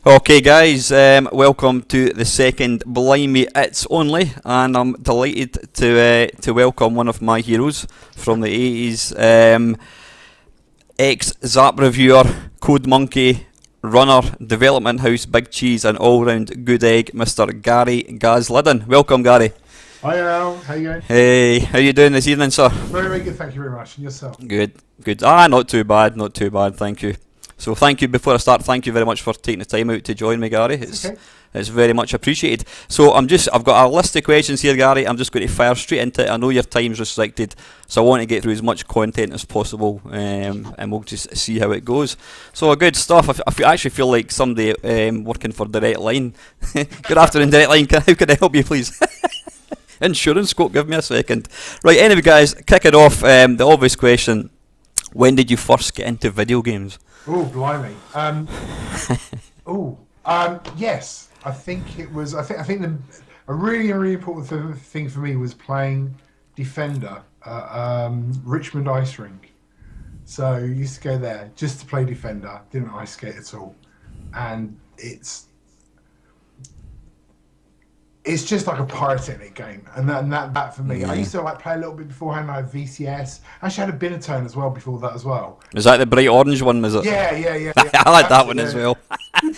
Okay, guys, welcome to the second Blimey It's Only, and I'm delighted to welcome one of my heroes from the 80s, ex-Zap reviewer, Code Monkey, runner, Development House, Big Cheese, and all-round good egg, Mr. Gary Liddon. Welcome, Gary. Hi Al, how you going? Hey, how you doing this evening, sir? Very, very good, thank you very much. And yourself? Good. Not too bad, thank you. So thank you, before I start, thank you very much for taking the time out to join me, Gary. It's very much appreciated. So I've got a list of questions here, Gary. I'm just going to fire straight into it. I know your time's restricted, so I want to get through as much content as possible, and we'll just see how it goes. So good stuff. I actually feel like somebody working for Direct Line. Good afternoon, Direct Line. How can I help you, please? Insurance quote, give me a second. Right, anyway, guys, kick it off. The obvious question: when did you first get into video games? Oh, blimey. Yes. I think it was. I think a really important thing for me was playing Defender at Richmond Ice Rink. So I used to go there just to play Defender. Didn't ice skate at all, and it's just like a pyrotechnic game, and that for me. I used to play a little bit beforehand. I had VCS. I actually had a Binatone as well before that as well. Was that the bright orange one? Was it? Yeah. I like that one as well.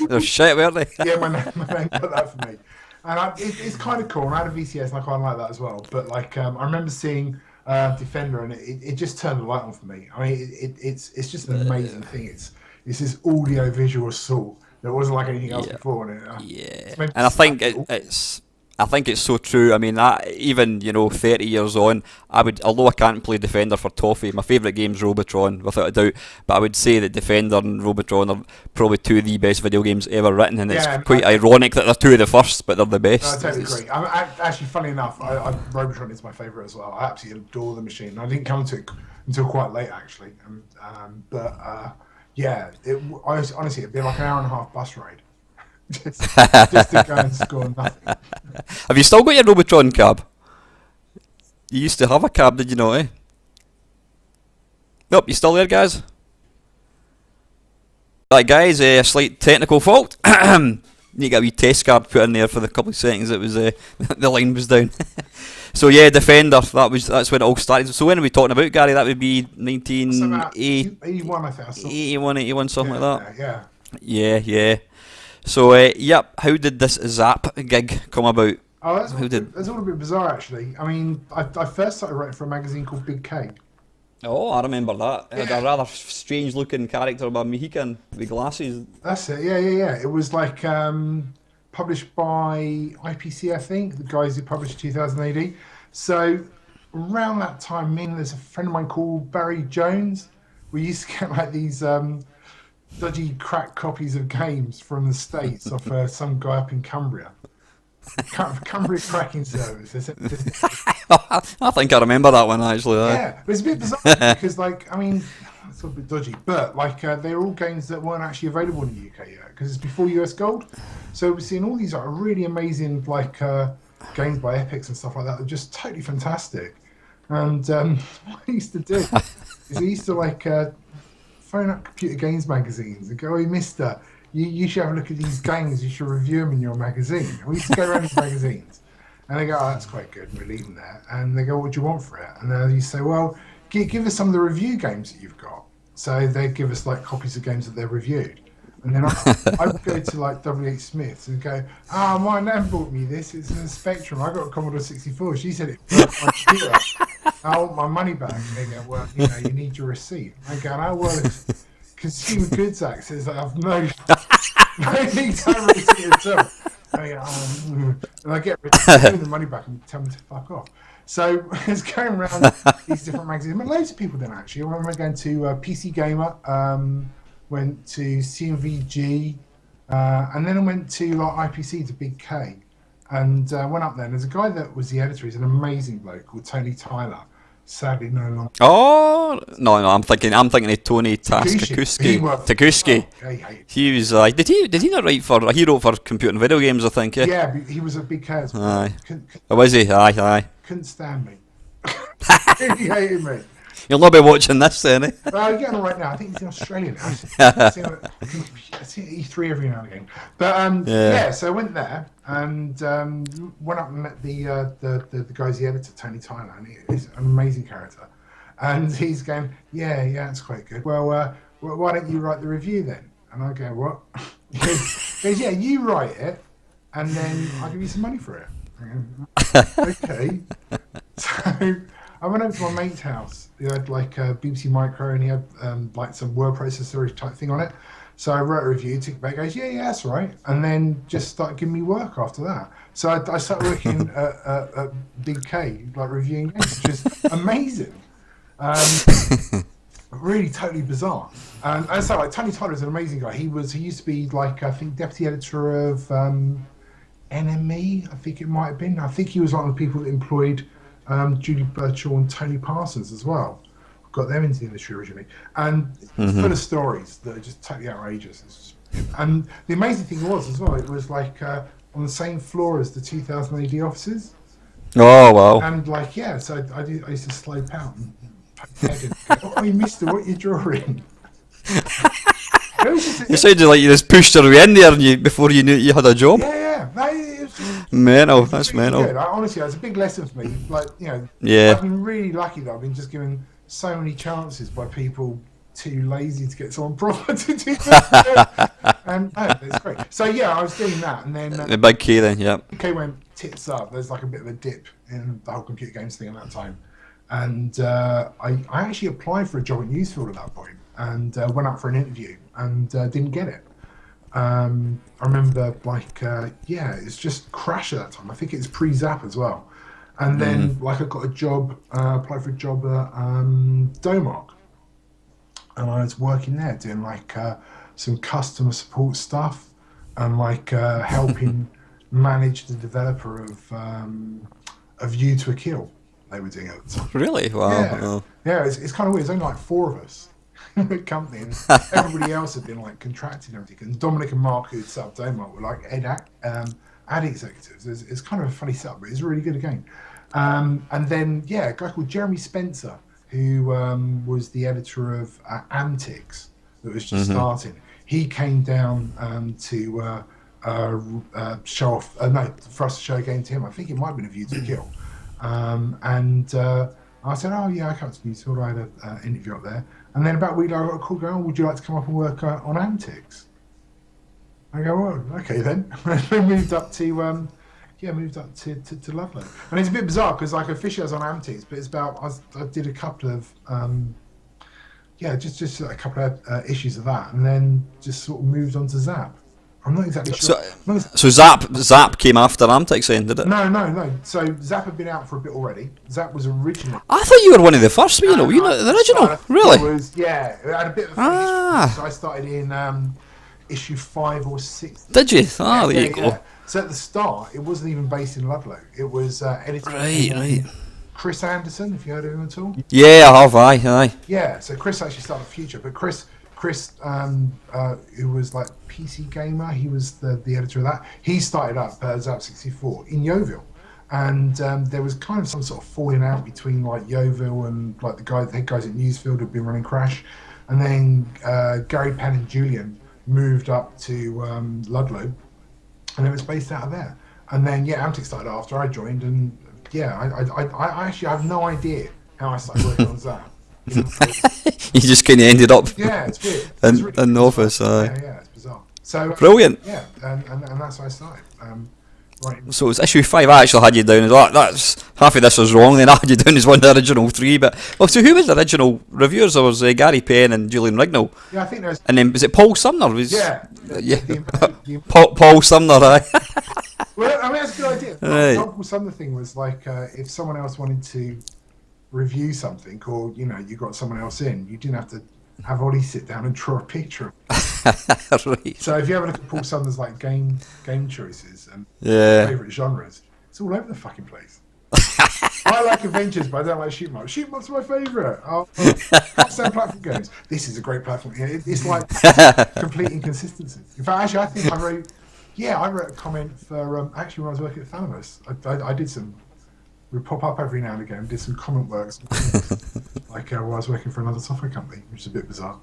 They're shit, weren't they? Yeah, my name got that for me, and it's kind of cool. And I had a VCS, and I quite like that as well. But I remember seeing Defender, and it just turned the light on for me. I mean, it's just an amazing thing. It's this audio visual assault. There wasn't like anything else before. And I think I think it's so true. I mean, even 30 years on, although I can't play Defender for toffee, my favourite game's Robotron, without a doubt. But I would say that Defender and Robotron are probably two of the best video games ever written, and it's quite ironic that they're two of the first, but they're the best. No, I totally agree. Actually, funny enough, Robotron is my favourite as well. I absolutely adore the machine. I didn't come to it until quite late, actually. Honestly, it'd be like an hour and a half bus ride. just to go and score nothing. Have you still got your Robotron cab? You used to have a cab, did you not, eh? Nope, you still there, guys? Right, guys, a slight technical fault. You get a wee test card put in there for the couple of seconds it was the line was down. So yeah, Defender, that's when it all started. So when are we talking about, Gary? That would be 1981, I think. 81, something like that. Yeah. So, how did this Zap gig come about? Oh, that's all a bit bizarre, actually. I mean, I first started writing for a magazine called Big K. Oh, I remember that. It had a rather strange-looking character about Mohican with glasses. That's it, yeah. It was published by IPC, I think, the guys who published 2000 AD. So, around that time, there's a friend of mine called Barry Jones. We used to get these dodgy crack copies of games from the States off some guy up in Cumbria. Cumbria cracking service. I think I remember that one, actually. Yeah, but it's a bit bizarre because, it's a bit dodgy, but they're all games that weren't actually available in the UK yet because it's before US Gold. So we're seeing all these really amazing games by Epics and stuff like that. They're just totally fantastic. And what I used to do is I used to phone up computer games magazines and go, "Hey, mister, you should have a look at these games, you should review them in your magazine." And we used to go around these magazines and they go, "Oh, that's quite good," and we leave them there. And they go, "What do you want for it?" And then you say, "Well, give us some of the review games that you've got." So they give us copies of games that they're reviewed. And then I would go to W.H. Smith's and go, my nan bought me this, it's in the Spectrum, I got a Commodore 64, she said it broke my computer, I want my money back. And they go, "Well, you need your receipt." I go, "Oh, well, it's Consumer Goods Act says that I've no need to have a receipt at all." And I get the money back and tell me to fuck off. So it's going around these different magazines. I mean, loads of people did actually. I remember going to PC Gamer, went to CMVG, and then I went to IPC to Big K, and went up there. And there's a guy that was the editor. He's an amazing bloke called Tony Tyler. Sadly, no longer. Oh no! I'm thinking of Tony Takuski. He was did he not write for? He wrote for Computer and Video Games, I think. Yeah, he was a Big K as well. Aye. Was he? Aye. Couldn't stand me. He hated me. You'll not be watching this then, eh? Well, getting all right now. I think he's in Australia now. I see him at E3 every now and again. But so I went there and went up and met the guy's the editor, Tony Tyler, and he's an amazing character. And he's going, yeah, that's quite good. Well, why don't you write the review then? And I go, what? He goes, yeah, you write it, and then I'll give you some money for it. I go, okay. So I went over to my mate's house. He had like a BBC Micro, and he had like some word processor type thing on it. So I wrote a review, took it back, goes, yeah, that's right. And then just started giving me work after that. So I started working at Big K, like reviewing games, which is amazing. Really totally bizarre. And so like Tony Tyler is an amazing guy. He used to be like, I think, deputy editor of NME, I think it might have been. I think he was one of the people that employed Julie Birchall and Tony Parsons as well. Got them into the industry originally. And it's full of stories that are just totally outrageous. And the amazing thing was as well, it was like on the same floor as the 2000 AD offices. Oh, wow. And like, so I used to slope out and go, oh, mister, what are you drawing? You sounded like you just pushed her way in there before you knew you had a job. Yeah. It was just, mental, that's really mental. Good. Honestly, it was a big lesson for me. Like, I've been really lucky that I've been just given so many chances by people too lazy to get someone proper to do that. And it's great. So I was doing that, and then the big key then, UK went tits up. There's like a bit of a dip in the whole computer games thing at that time, and I actually applied for a job at Newsfield at that point, and went up for an interview and didn't get it. I remember it's just Crash at that time. I think it's pre-Zap as well. And then I got a job, applied for a job at Domark. And I was working there doing some customer support stuff and helping manage the developer of You to a Kill. They were doing it at the time. Really? Wow. Yeah, it's kind of weird. There's only 4 of us in the company, and everybody else had been contracted and everything. And Dominic and Mark, who set up Domark, were ad executives. It's kind of a funny setup, but it's really good again. And then a guy called Jeremy Spencer, who was the editor of Antics, that was just starting. He came down to show off, for us to show a game to him. I think it might have been A View to Kill. And I said, I come to Newsfield. I had an interview up there. And then about a week later, I got a call going, would you like to come up and work on Antics? I go, well, okay then. I moved up to Ludlow. And it's a bit bizarre because officially I was on Antics, but it's about, I did a couple of, just a couple of issues of that, and then just sort of moved on to Zap. I'm not exactly sure. So Zap came after Antics then, did it? No. So Zap had been out for a bit already. Zap was originally... I thought you were one of the first, you know, the original, really? It had a bit of a history. So I started in issue 5 or 6. Did you? There you go. So at the start, it wasn't even based in Ludlow. It was edited by Chris Anderson, if you heard of him at all. Yeah, I have, aye. Yeah, so Chris actually started Future, but Chris, who was PC Gamer, he was the editor of that. He started up Zap 64 in Yeovil, and there was kind of some sort of falling out between Yeovil and the head guys at Newsfield who'd been running Crash, and then Gary Penn and Julian moved up to Ludlow, and it was based out of there. And then Antics started after I joined, and I actually have no idea how I started working on Zap. You just kind of ended up it's weird. in the office. It's bizarre. So brilliant. And that's how I started. Right. So it's issue 5. I actually had you down as that's half of this was wrong. Then I had you down as one of the original 3. But so who was the original reviewers? There was Gary Penn and Julian Rignall. Yeah, I think there's. And then was it Paul Sumner? The Paul Sumner. Well, I mean that's a good idea. Right. The Paul Sumner thing was if someone else wanted to review something, or you got someone else in, you didn't have to have Ollie sit down and draw a picture. Right. So if you ever look at Paul Sumner's game choices and favourite genres, it's all over the fucking place. I like adventures, but I don't like shoot 'em up. Shoot 'em up's my favourite. Same platform games. This is a great platform. It's complete inconsistency. In fact, actually, I think I wrote a comment for actually when I was working at Thalamus. I did some we'd pop up every now and again, did some comment works, like while I was working for another software company, which is a bit bizarre.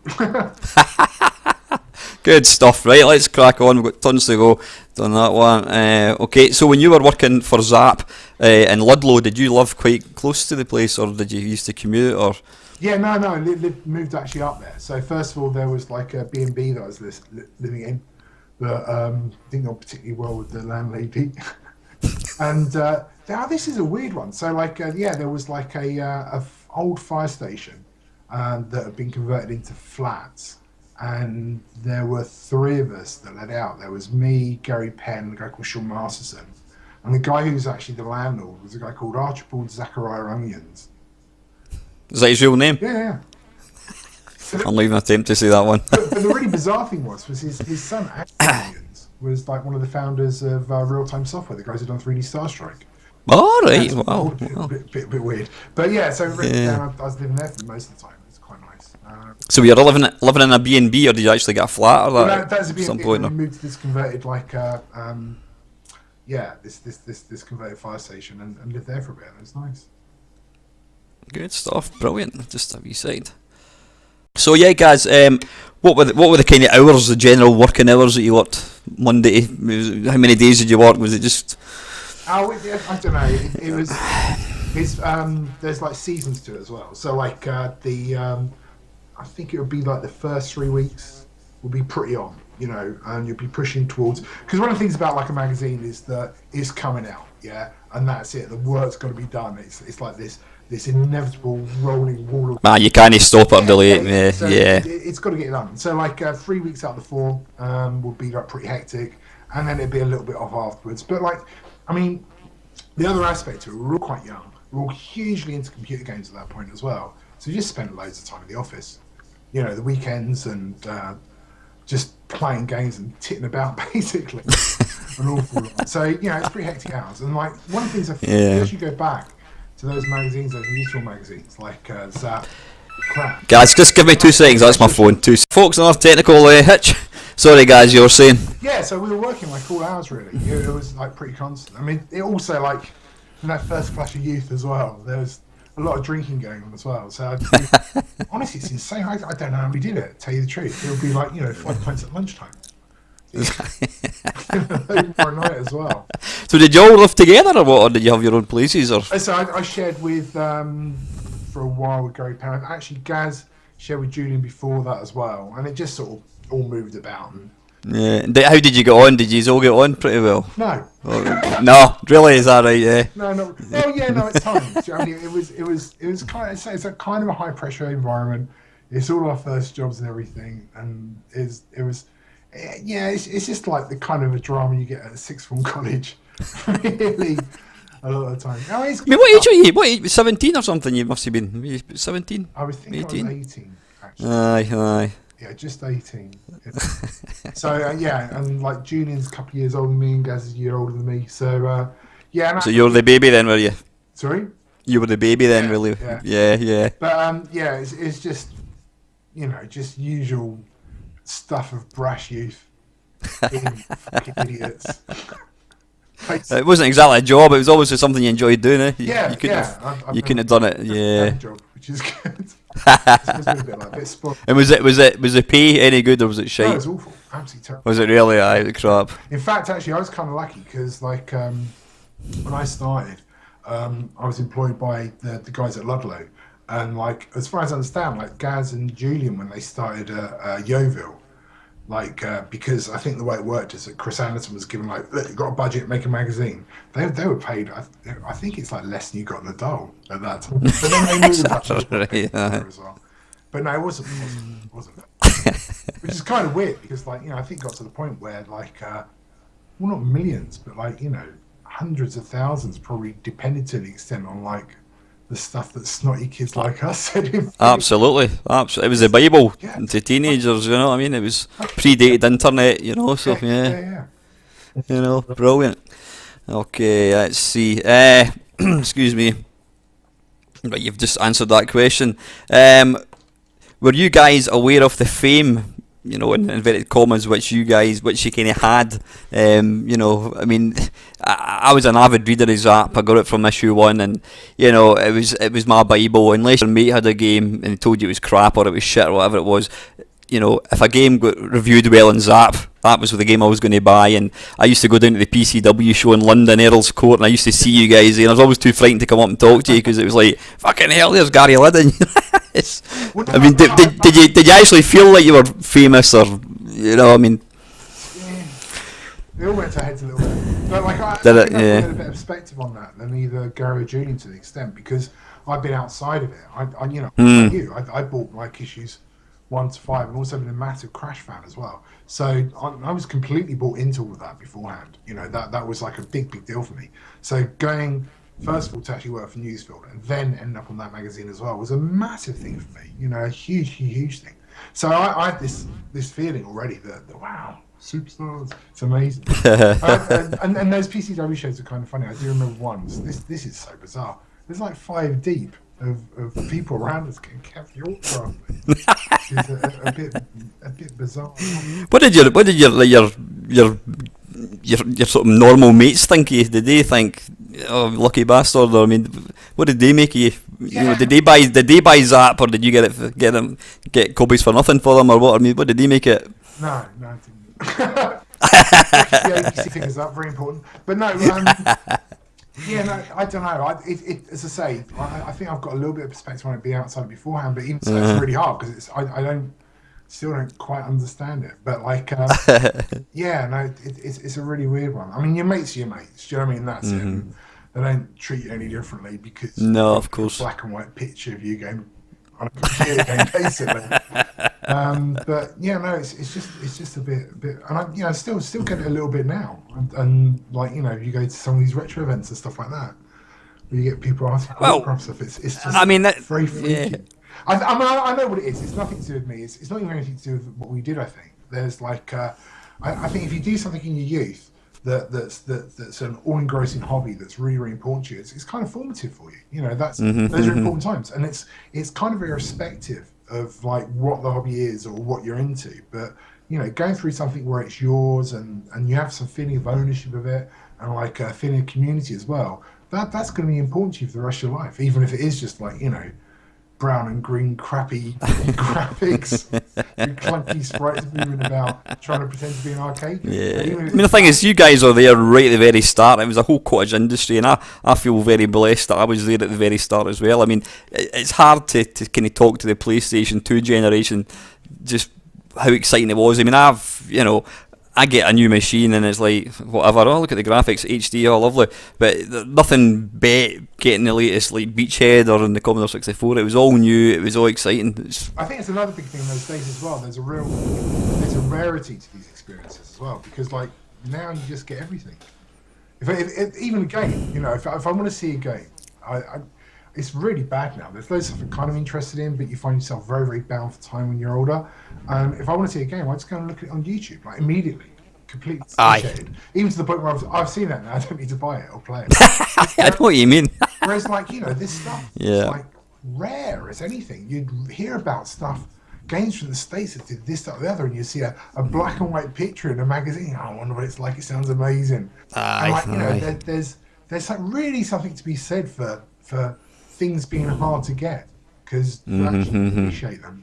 Good stuff, right? Let's crack on. We've got tons to go. Done that one. Okay, so when you were working for Zap in Ludlow, did you live quite close to the place, or did you used to commute, or? Yeah, no, moved actually up there. So first of all, there was like a B&B that I was living in, but didn't go particularly well with the landlady. And this is a weird one. So like, there was like a old fire station that had been converted into flats. And there were 3 of us that let out. There was me, Gary Penn, a guy called Sean Masterson, and the guy who's actually the landlord was a guy called Archibald Zachariah Onions. Is that his real name? Yeah. I'm not even attempt to say that one. but the really bizarre thing was his son, Onions, was like one of the founders of real-time software, the guys who done 3D Star Strike. All right, wow. A bit weird. But yeah, so down, I was living there for most of the time. Quite nice. So you're living in a B&B, or did you actually get a flat, or that? That's a B&B. Some point, we moved to this converted this converted fire station and lived there for a bit. It was nice. Good stuff, brilliant. Just a wee side. So yeah, guys, what were the kind of hours, the general working hours that you worked Monday? How many days did you work? Was it just? I don't know. There's like seasons to it as well. So like I think it would be like the first 3 weeks will be pretty on, and you'll be pushing towards, because one of the things about like a magazine is that it's coming out, and that's it. The work's got to be done. It's like this inevitable rolling wall of. You can't stop or delay it. So it's got to get done. So like 3 weeks out of the 4 would be like pretty hectic, and then it'd be a little bit off afterwards. But like, I mean, the other aspect to it, we're all quite young. We're all hugely into computer games at that point as well. So you just spend loads of time in the office, the weekends, and just playing games and titting about basically an awful lot. So it's pretty hectic hours. And like one of the things I feel as you go back to those magazines, those mutual magazines like Zap, crap. Guys, just give me 2 seconds. That's my phone. Folks, another technical hitch. Sorry, guys, you were saying. Yeah, so we were working like all hours really. It was like pretty constant. I mean, it also like in that first clash of youth as well. There was a lot of drinking going on as well. So honestly, it's insane. I don't know how we did it. Tell you the truth, it would be like 5 pints at lunchtime. For a night as well. So did you all live together, or what? Or did you have your own places? Or so I shared with for a while with Gary Penn. Actually, Gaz shared with Julian before that as well, and it just sort of all moved about. And how did you get on? Did you all get on pretty well? No. No, really? Is that right? Yeah. No. Oh yeah, no. At times, I mean, it was kind of, it's a kind of a high pressure environment. It's all our first jobs and everything, and it's just like the kind of a drama you get at a sixth form college. Really, a lot of the time. I mean, what age were you? What age? 17 or something? You must have been. Were you 17? I was thinking 18? I was 18. Actually. Aye. Yeah, just 18. So and like Julian's a couple of years older than me, and Gaz is a year older than me. So So you're the baby then, were you? Sorry. You were the baby then, really? Yeah. But it's just just usual stuff of brash youth, being fucking idiots. It wasn't exactly a job. It was always just something you enjoyed doing. You couldn't have done it. Yeah. Job, which is good. It's been a bit like a bit spoiled. And was the pay any good, or was it shite? No, it was awful. Absolutely terrible. Was it really? Aye, crap. In fact, actually, I was kind of lucky because like when I started, I was employed by the guys at Ludlow, and like as far as I understand, like Gaz and Julian when they started Yeovil. Like because I think the way it worked is that Chris Anderson was given like, look, you've got a budget, make a magazine. They were paid. I think it's like less than you got in the dole at that time. But then they moved up as well. But no, it wasn't. Which is kind of weird because like I think it got to the point where like well not millions but like hundreds of thousands probably depended to the extent on like the stuff that snotty kids like us said. Absolutely. It was the Bible to teenagers, you know what I mean? It was predated internet, so yeah. Brilliant. Okay, let's see. Excuse me. But you've just answered that question. Were you guys aware of the fame, you know, in inverted commas, which you kind of had. You know, I mean, I was an avid reader of Zap. I got it from issue 1, and you know, it was my Bible. Unless your mate had a game and he told you it was crap or it was shit or whatever it was, you know, if a game got reviewed well in Zap, that was the game I was going to buy. And I used to go down to the PCW show in London, Earl's Court, and I used to see you guys, and I was always too frightened to come up and talk to you because it was like, fucking hell, there's Gary Liddon. I mean, did you actually feel like you were famous, or, you know, I mean... They all went to heads a little bit. But like, I Did think it? I've Yeah. got a bit of perspective on that than either Gary or Julian to the extent, because I've been outside of it. I you know, like you, I bought like issues 1 to 5, and also been a massive Crash fan as well. So I was completely bought into all of that beforehand. You know, that was like a big deal for me. So going first of all to actually work for Newsfield and then end up on that magazine as well was a massive thing for me. You know, a huge thing. So I had this feeling already that wow, superstars, it's amazing. And those PCW shows are kind of funny. I do remember once. This is so bizarre. There's like 5 deep of people around us getting kept your autograph. It's a bit bizarre. What did your sort of normal mates think of you? Did they think, oh, lucky bastard? Or, I mean, what did they make of you? You know, did they buy Zap, or did you get copies for nothing for them, or what? I mean, what did they make it? No, I didn't. Yeah, you see figures up, very important. But no, yeah, no, I don't know. As I say, I think I've got a little bit of perspective on it being outside beforehand, but even so, it's really hard because I still don't quite understand it. But like, yeah, no, it's a really weird one. I mean, your mates are your mates. Do you know what I mean? That's it. And they don't treat you any differently because no, of course, a black and white picture of you going on a computer game, basically. But yeah, no, it's just a bit, and I still get it a little bit now, and like, you know, you go to some of these retro events and stuff like that, where you get people asking autograph stuff. It's just, I mean, very freaky. Yeah. I know what it is. It's nothing to do with me. It's not even anything to do with what we did. I think there's like, I think if you do something in your youth that's an all-engrossing hobby that's really important to you, it's kind of formative for you. You know, those are important times, and it's kind of irrespective of like what the hobby is or what you're into. But you know, going through something where it's yours and you have some feeling of ownership of it and like a feeling of community as well, that's going to be important to you for the rest of your life, even if it is just like, you know, brown and green crappy graphics with clunky sprites moving about trying to pretend to be an arcade. Yeah. I mean, the thing is, you guys are there right at the very start. It was a whole cottage industry, and I feel very blessed that I was there at the very start as well. I mean, it's hard to kind of talk to the PlayStation 2 generation just how exciting it was. I mean, I get a new machine and it's like, whatever, oh, look at the graphics, HD, oh, lovely. But nothing bet getting the latest, like, Beachhead or in the Commodore 64. It was all new, it was all exciting. I think it's another big thing in those days as well. There's a rarity to these experiences as well, because, like, now you just get everything. If even a game, you know, if I want to see a game, it's really bad now. There's loads of stuff I'm kind of interested in, but you find yourself very bound for time when you're older. If I want to see a game, I just go and look at it on YouTube, like immediately, completely satiated. Even to the point where I've seen that now. I don't need to buy it or play it. I know what you mean. Whereas, like, you know, this stuff is like rare as anything. You'd hear about stuff, games from the States that did this, that, or the other, and you see a black and white picture in a magazine. Oh, I wonder what it's like. It sounds amazing. And like, you know, there's like really something to be said for things being hard to get, because you actually appreciate them.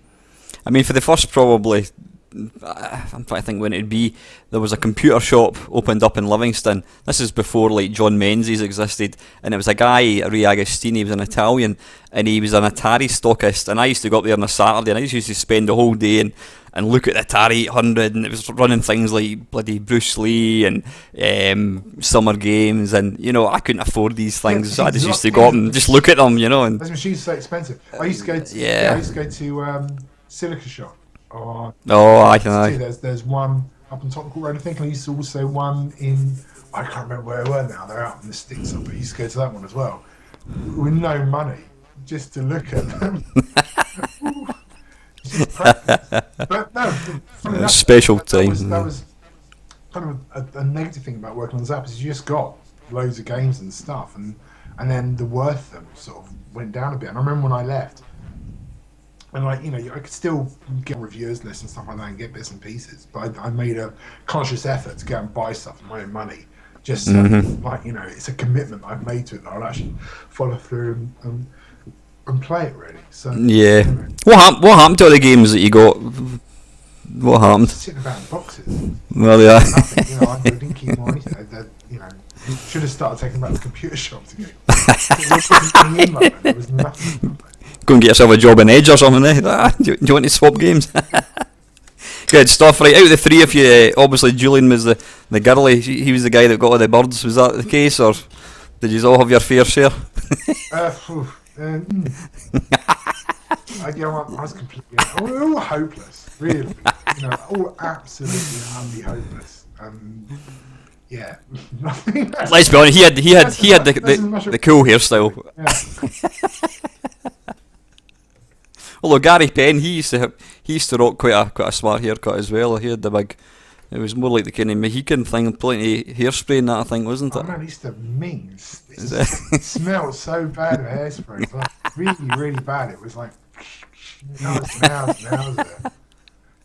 I mean, for the first probably, I'm trying to think when it'd be, there was a computer shop opened up in Livingston. This is before like John Menzies existed, and it was a guy, Ray Agostini, he was an Italian, and he was an Atari stockist, and I used to go up there on a Saturday, and I used to spend the whole day and look at the Atari 800, and it was running things like bloody Bruce Lee and Summer Games, and you know, I couldn't afford these things, so I just used to go up and just look at them, you know. And those machines are so expensive. I used to go to I used to go to Silica Shop. I can know. There's one up on Tottenham Court Road, I think, and I used to also one in, I can't remember where they were now. They're out in the sticks up, but I used to go to that one as well with no money, just to look at them. But no, funny enough, special time. That was kind of a negative thing about working on Zap, is you just got loads of games and stuff, and then the worth of them sort of went down a bit. And I remember when I left, And like, you know, I could still get reviewers lists and stuff like that and get bits and pieces. But I made a conscious effort to go and buy stuff with my own money. Just like, you know, it's a commitment I've made to it that I'll actually follow through and play it really. So yeah. You know, What happened to all the games that you got? What happened? sitting about in boxes. Well, yeah. Nothing, you know, I didn't keep my anything. You know, should have started taking them back to the computer shop to get. There was nothing. Go and get yourself a job in Edge or something, eh? Do you want to swap games? Good stuff. Right, out of the three of you, obviously Julian was the girly. He was the guy that got all the birds. Was that the case, or did you all have your fair share? I was completely, all hopeless, really. You know, all absolutely utterly hopeless. Yeah, nothing. Let's be honest. He had the cool hairstyle. Yeah. Although Gary Penn, he used to rock quite a smart haircut as well. He had the big. It was more like the kind of Mohican thing, plenty of hairspray and that, I think, wasn't it? Oh man, it used to mings. It smelled so bad of hairspray. It was like really, really bad. It was like, now.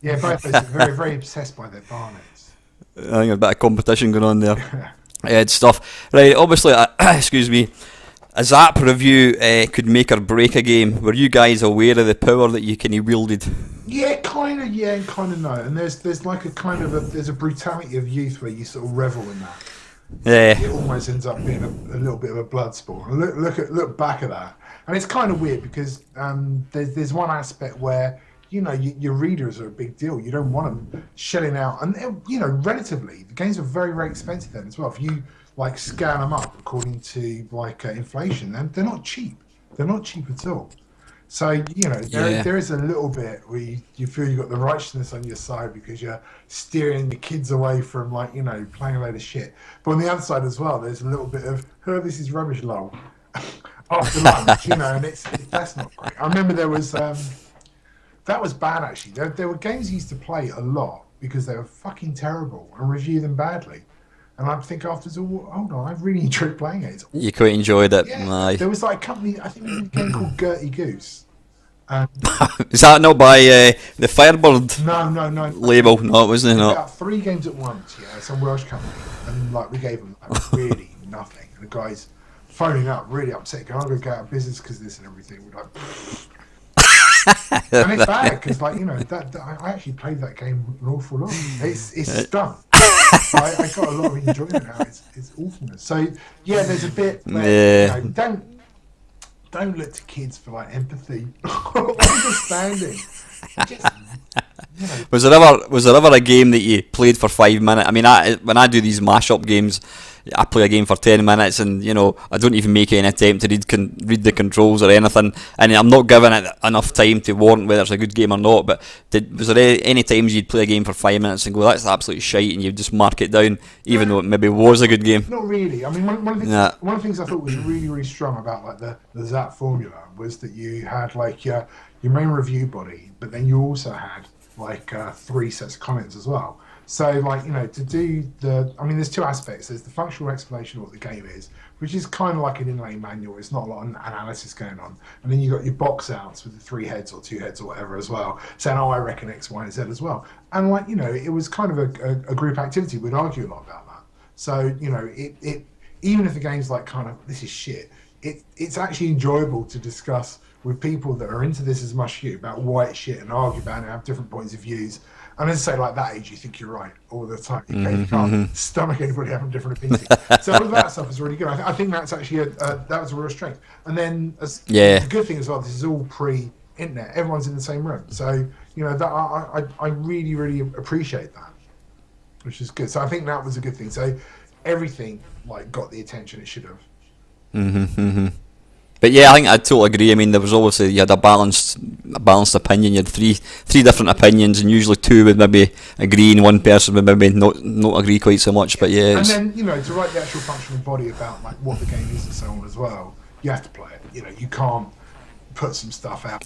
Yeah, both those are very, very obsessed by their barnets. I think there's a bit of competition going on there. Stuff. Right, obviously, excuse me, a Zap review could make or break a game. Were you guys aware of the power that you kind of wielded? Yeah, kind of, yeah, and kind of no. And there's like a kind of there's a brutality of youth where you sort of revel in that. Yeah. It almost ends up being a little bit of a blood sport. And look back at that, and it's kind of weird because there's one aspect where, you know, your readers are a big deal. You don't want them shelling out, and you know, relatively, the games are very, very expensive then as well. If you like scan them up according to like inflation, then they're not cheap. They're not cheap at all. So, you know, there is a little bit where you feel you've got the righteousness on your side because you're steering the kids away from, like, you know, playing a load of shit. But on the other side as well, there's a little bit of, oh, this is rubbish, lol, after lunch, you know, and that's not great. I remember there was, that was bad actually. There were games I used to play a lot because they were fucking terrible and review them badly. And I'd think afterwards, oh, hold on, I really enjoyed playing it. You quite enjoyed it. Yeah, Aye. there was like a company, I think there was a game called Gertie Goose. Is that not by the Firebird No. label? No, it wasn't. No. About 3 games at once, yeah, some Welsh company. And like we gave them like, really nothing. And the guy's phoning up, really upset, going, I'm going to go out of business because this and everything. We're like, and it's bad because, like, you know, that I actually played that game an awful lot. It's stunk. I got a lot of enjoyment out. It's awfulness. So yeah, there's a bit. Where, you know, don't look to kids for like empathy or understanding. Just, you know. Was there ever a game that you played for 5 minutes? I mean, when I do these mashup games, I play a game for 10 minutes and, you know, I don't even make any attempt to read the controls or anything, and I'm not giving it enough time to warrant whether it's a good game or not. But was there any times you'd play a game for 5 minutes and go, that's absolute shite, and you'd just mark it down even though it maybe was a good game? Not really. I mean, one of the things I thought was really, really strong about like the Zap formula was that you had like your main review body, but then you also had like 3 sets of comments as well. So, like, you know, to do there's 2 aspects. There's the functional explanation of what the game is, which is kind of like an inlay manual. It's not a lot of analysis going on. And then you've got your box outs with the 3 heads or 2 heads or whatever as well, saying, oh, I reckon X, Y, and Z as well. And, like, you know, it was kind of a group activity. We'd argue a lot about that. So, you know, it even if the game's like kind of, this is shit, it's actually enjoyable to discuss with people that are into this as much as you about why it's shit and argue about it and have different points of views. And as I say, like that age, you think you're right all the time. You can't stomach anybody having different opinions. So all of that stuff is really good. I think that's actually that was a real strength. And then the good thing as well, this is all pre-internet. Everyone's in the same room. So, you know, that I really, really appreciate that, which is good. So I think that was a good thing. So everything like got the attention it should have. But yeah, I think I totally agree. I mean, there was obviously, you had a balanced opinion. You had three different opinions, and usually 2 would maybe agree, and 1 person would maybe not agree quite so much. But yeah, and then, you know, to write the actual functional body about like what the game is and so on as well, you have to play it. You know, you can't put some stuff out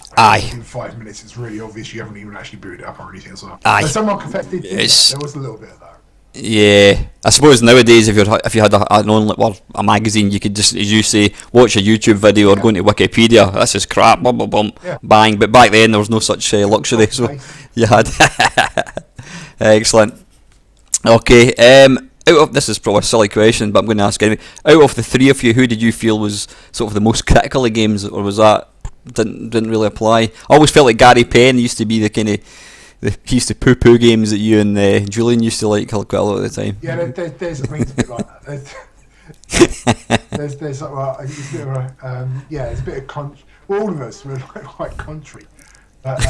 in 5 minutes. It's really obvious you haven't even actually booted it up or anything as well. So someone confessed there was a little bit of that. Yeah, I suppose nowadays, if you had a magazine, you could just, as you say, watch a YouTube video or go into Wikipedia. This is crap, bum, bum, bum, bang. But back then there was no such luxury, so you had. Excellent. Okay. This is probably a silly question, but I'm going to ask anyway. Out of the three of you, who did you feel was sort of the most critical of games, or was that didn't really apply? I always felt like Gary Penn used to be the kind of. He used to poo-poo games that you and Julian used to like quite a lot of the time. Yeah, there's a bit like that. There's well, it's a bit of a, it's a bit of country. Well, all of us were quite country, but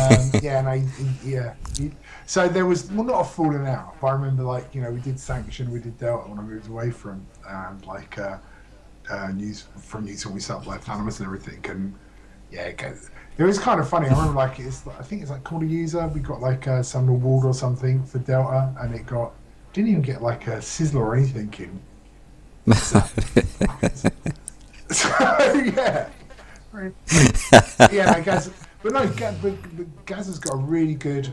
so there was not a falling out. But I remember we did Sanction, we did Delta when I moved away from news when we set up Life Animals and everything, and it was kind of funny. I remember I think it's called a user. We got some award or something for Delta, and didn't even get a sizzler or anything in. So Gaz. But Gaz has got a really good.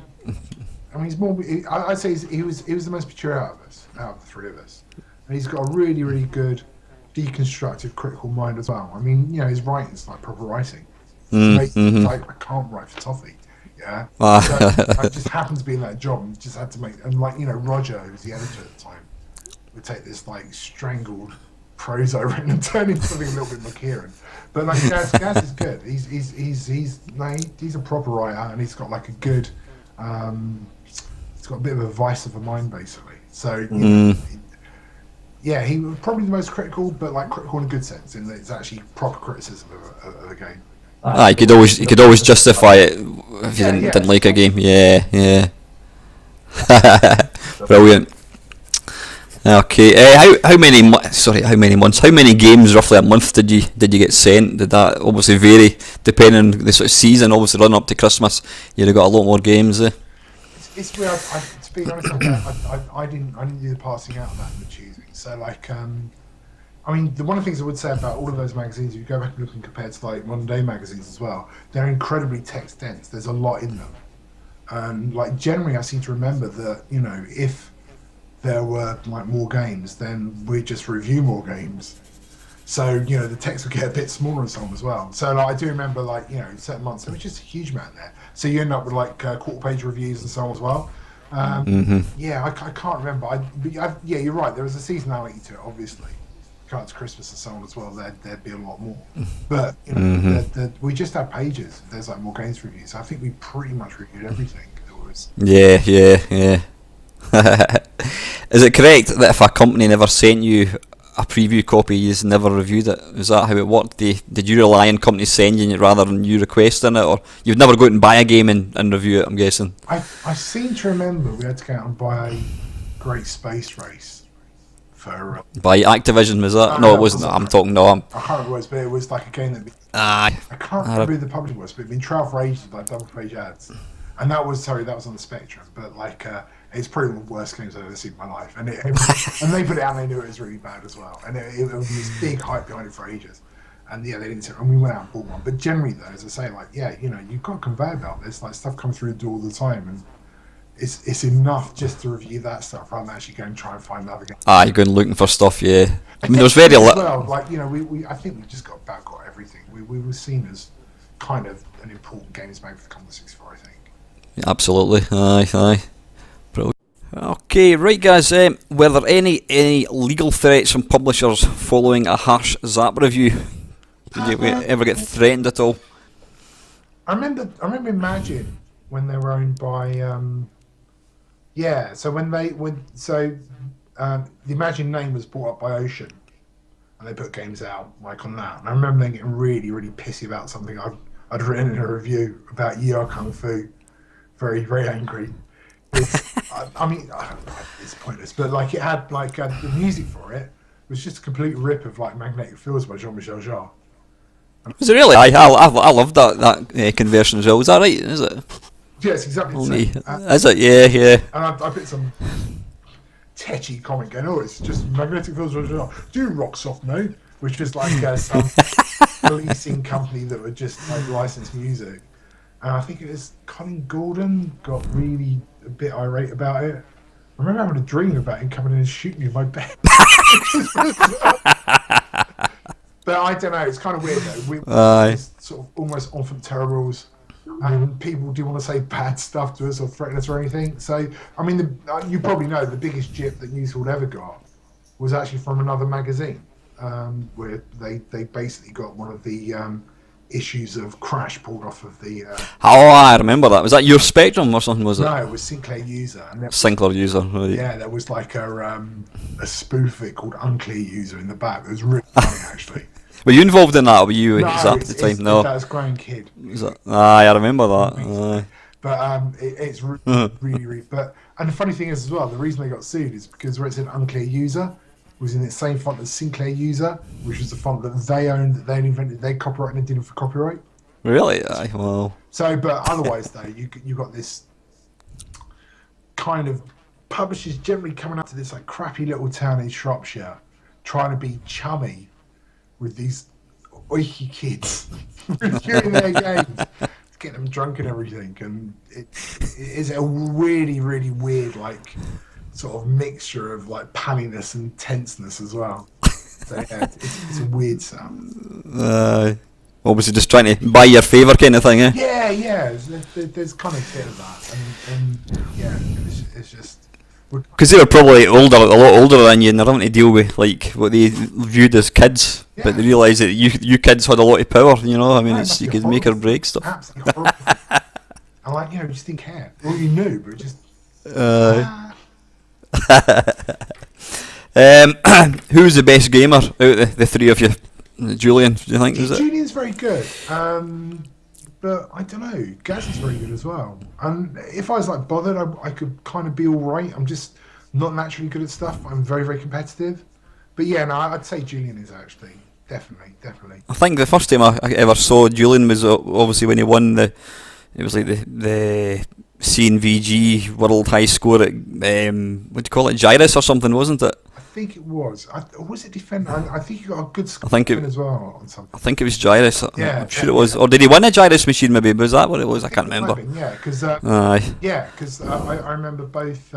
I mean, he's more. I'd say he was the most mature out of the three of us, and he's got a really, really good deconstructive critical mind as well. I mean, his writing's like proper writing. I can't write for toffee. Yeah, so I just happened to be in that job and just had to make. And Roger, who was the editor at the time, would take this strangled prose I written and turn into something a little bit more Kieran. But Gaz is good. He's a proper writer, and he's got a good. He's got a bit of a vice of a mind, basically. So he was probably the most critical, but critical in a good sense, in that it's actually proper criticism of a game. You could always justify it if you didn't like a game. Yeah. Brilliant. Okay. How many months? How many games roughly a month did you get sent? Did that obviously vary depending on the sort of season? Obviously, running up to Christmas, you'd have got a lot more games. It's weird. To be honest, I didn't do the passing out of that and the choosing. So I mean, one of the things I would say about all of those magazines, if you go back and look and compare to modern day magazines as well, they're incredibly text dense. There's a lot in them, and generally, I seem to remember that if there were more games, then we'd just review more games. So the text would get a bit smaller and so on as well. So I do remember certain months there was just a huge amount there. So you end up with quarter page reviews and so on as well. I can't remember. You're right. There was a seasonality to it, obviously. Going to Christmas and so on as well, there'd be a lot more. But we just have pages. There's more games reviews. I think we pretty much reviewed everything. Yeah. Is it correct that if a company never sent you a preview copy, you just never reviewed it? Is that how it worked? Did you rely on companies sending it rather than you requesting it, or you'd never go out and buy a game and review it? I'm guessing. I seem to remember we had to go out and buy Great Space Race. By Activision, was that? No, it wasn't. I can't remember what it was, but it was a game that. I can't remember who the publisher was, but it'd been trial for ages, double page ads, and that was on the Spectrum. But it's probably one of the worst games I've ever seen in my life, and and they put it out, and they knew it was really bad as well, and it was this big hype behind it for ages, and they didn't. And we went out and bought one. But generally, though, as I say, you've got a conveyor belt. There's stuff coming through the door all the time, and. It's enough just to review that stuff rather than actually go and try and find another game. You're going looking for stuff, yeah. I mean, there's very little. Well, I think we just got everything. We were seen as kind of an important games made for the Commodore 64, I think. Yeah, absolutely, aye. Brilliant. Okay, right, guys. Were there any legal threats from publishers following a harsh Zap review? Did you ever get threatened at all? I remember Imagine when they were owned by. So the Imagine name was bought up by Ocean, and they put games out on that. And I remember them getting really, really pissy about something I'd written in a review about Yi Kung Fu. Very, very angry. I mean, it's pointless, but it had the music for it was just a complete rip of Magnetic Fields by Jean-Michel Jarre. Was it really? I loved that conversion as well. Was that right? Is it? Yes, exactly the same. Is it? Yeah. And I put some tetchy comment going, it's just Magnetic Fields. Do Rock Soft Mode, which was some policing company that would just license music. And I think it was Colin Gordon got really a bit irate about it. I remember having a dream about him coming in and shooting me in my bed. But I don't know. It's kind of weird though. We sort of almost enfant terribles, and people do want to say bad stuff to us or threaten us or anything. So I mean, you probably know the biggest jip that Newsworld ever got was actually from another magazine, where they basically got one of the issues of Crash pulled off of the. Oh, I remember that. Was that your Spectrum or something? Was it? No, it was Sinclair User. And Sinclair User. Right. Yeah, there was like a spoof of it called Unclear User in the back. It was really funny actually. Were you involved in that, or were you No, at the time? No, that was Grown Kid. I remember that. But it's really. But and the funny thing is as well, the reason they got sued is because where it said Unclear User was in the same font as Sinclair User, which was the font that they owned, that they invented, they copyrighted and did it for copyright. Really? Well. So, but otherwise though, you got this kind of publishers generally coming up to this like crappy little town in Shropshire, trying to be chummy with these oiky kids during their games, to get them drunk and everything, and it is a really weird like sort of mixture of like punniness and tenseness as well. So yeah, it's a weird sound. Obviously just trying to buy your favour kind of thing, eh? Yeah. There's kind of a bit of that, and yeah, it's just. Because they were probably a lot older than you, and they're having to deal with like what they viewed as kids, but they realised that you kids had a lot of power. You know, I mean, you could make or break stuff. Absolutely horrible. And like, you just didn't care. Well, you knew, but just. Who's the best gamer out of the three of you? Julian, do you think? Julian's very good. But I don't know. Gaz is very good as well. And if I was like bothered, I could kind of be all right. I'm just not naturally good at stuff. I'm very competitive. But yeah, no, I'd say Julian is actually definitely. I think the first time I ever saw Julian was obviously when he won it was like the CNVG World High Score at what do you call it, Gyrus or something, wasn't it? I think it was. Was it Defender? I think he got a good score as well on something. I think it was Gyrus. Yeah, I'm sure it was. Or did he win a Gyrus machine? Maybe was that what it was? I can't remember. Yeah, because I remember both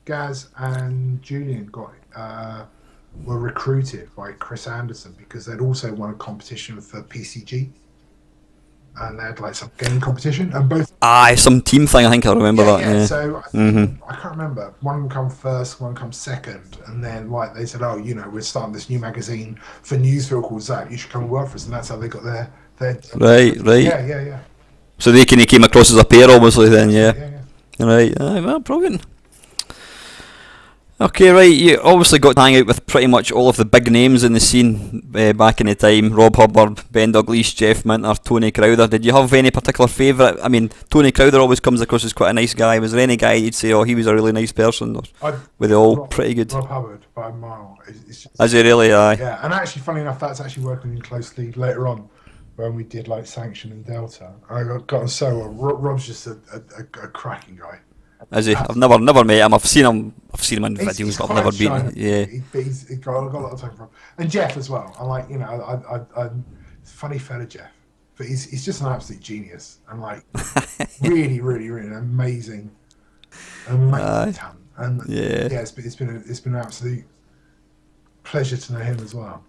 Gaz and Julian were recruited by Chris Anderson because they'd also won a competition for PCG. And they had like some game competition, and both. Some team thing. I think I remember that. Yeah. So I can't remember. One come first, one come second, and then like they said, oh, we're starting this new magazine for Newsville called Zap. You should come and work for us, and that's how they got their. Right. Yeah. So they came across as a pair, obviously. Then, yeah. Right. Well, brilliant. Okay, right. You obviously got to hang out with pretty much all of the big names in the scene back in the time. Rob Hubbard, Ben Dalglish, Jeff Minter, Tony Crowther. Did you have any particular favourite? I mean, Tony Crowther always comes across as quite a nice guy. Was there any guy you'd say, oh, he was a really nice person? Or were they all pretty good? Rob Hubbard, by a mile. Is he really? Aye. Yeah, and actually, funny enough, that's actually working in closely later on when we did like Sanction and Delta. I got on so well. Rob's just a cracking guy. Is he? I've never met him. I've seen him in videos, but I've never been. Yeah. He's got a lot of time from. And Jeff as well. I'm like, funny fella Jeff, but he's just an absolute genius and like really amazing talent. And it's been an absolute pleasure to know him as well.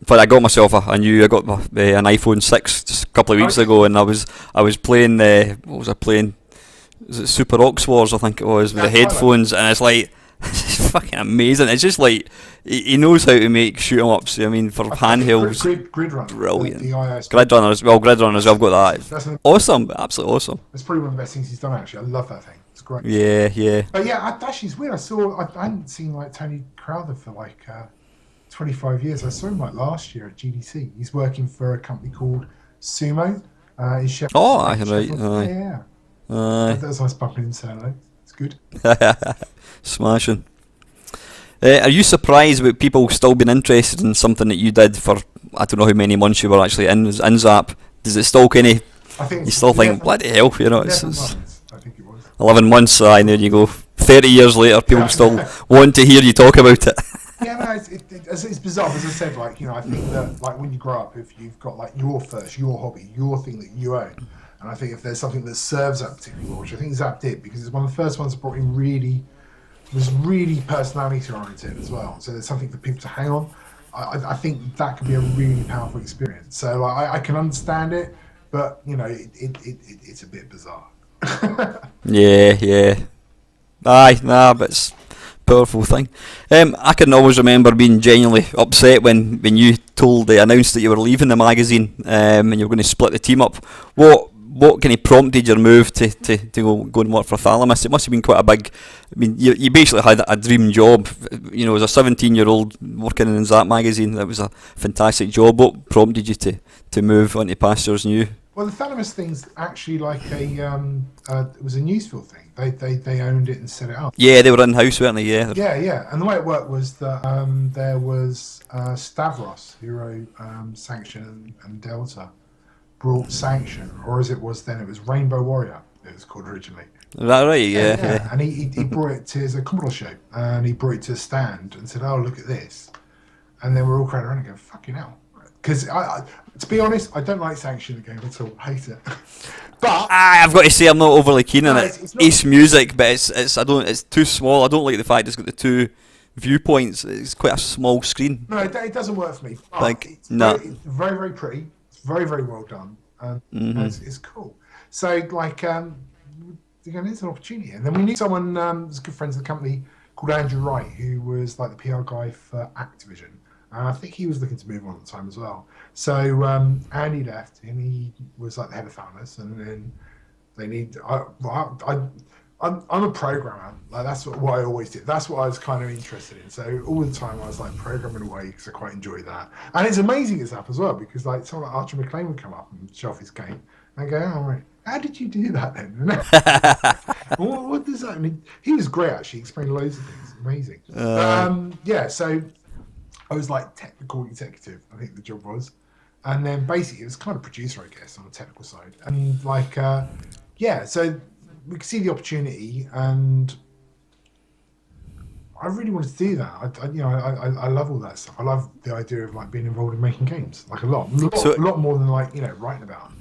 But I got myself an iPhone 6 just a couple of weeks ago, and I was playing what was I playing? Is it Super Ox Wars? I think it was with the headphones, and it's like it's fucking amazing. It's just like he knows how to make shoot 'em ups. I mean, for handhelds, Grid Runner, brilliant. The Grid Runner as well. I've got that. Awesome, absolutely awesome. It's probably one of the best things he's done. Actually, I love that thing. It's great. Yeah. But yeah, actually, it's weird. I hadn't seen like Tony Crowther for like 25 years. I saw him like last year at GDC. He's working for a company called Sumo. In Sheffield. Oh, right. Yeah. That's nice bumping into though. It's good. Smashing. Are you surprised about people still being interested in something that you did for I don't know how many months you were actually in Zap? Does it still kind of? You still think bloody hell? It's months, I think it was 11 months. And there you go. 30 years later, people still want to hear you talk about it. Yeah, no, it's bizarre. As I said, like I think that like when you grow up, if you've got like your hobby, your thing that you own. And I think if there's something that serves that particularly well, which I think Zap did, because it's one of the first ones that brought in really was really personality oriented as well. So there's something for people to hang on. I think that could be a really powerful experience. So I can understand it, but it's a bit bizarre. Yeah. Aye, nah, but it's a powerful thing. I can always remember being genuinely upset when you announced that you were leaving the magazine, and you were going to split the team up. What kind of prompted your move to go and work for Thalamus? It must have been quite a big. I mean, you basically had a dream job. As a 17-year-old working in that magazine, that was a fantastic job. What prompted you to move onto pastures new? Well, the Thalamus thing's actually like it was a Newsville thing. They owned it and set it up. Yeah, they were in house, weren't they? Yeah. Yeah. And the way it worked was that there was Stavros who wrote Sanction and Delta. Brought Sanction, or as it was then, it was Rainbow Warrior. It was called originally. Is that right? Yeah. And he brought it to a Commodore show, and he brought it to a stand and said, "Oh, look at this." And then we're all crowding around and going, "Fucking hell!" Because to be honest, I don't like Sanction the game at all. I hate it. But I've got to say, I'm not overly keen on it. It's Ace Music, but it's too small. I don't like the fact it's got the two viewpoints. It's quite a small screen. No, it doesn't work for me. It's very, very pretty. Very, very well done, and it's cool. So, again, it's an opportunity. And then we knew someone who's good friends of the company called Andrew Wright, who was like the PR guy for Activision. And I think he was looking to move on at the time as well. So Andy left, and he was like the head of Thalamus, and then they need. I'm a programmer. Like that's what I always did. That's what I was kind of interested in. So all the time I was like programming away because I quite enjoy that. And it's amazing it's up as well because like someone like Archer McLean would come up and show off his game. And I go, "Oh, right. How did you do that then?" what does that mean? He was great actually. He explained loads of things. Amazing. So I was like technical executive. I think the job was, and then basically it was kind of producer, I guess, on the technical side. And so. We could see the opportunity, and I really wanted to do that. I love all that stuff. I love the idea of like being involved in making games, like a lot more than like writing about them.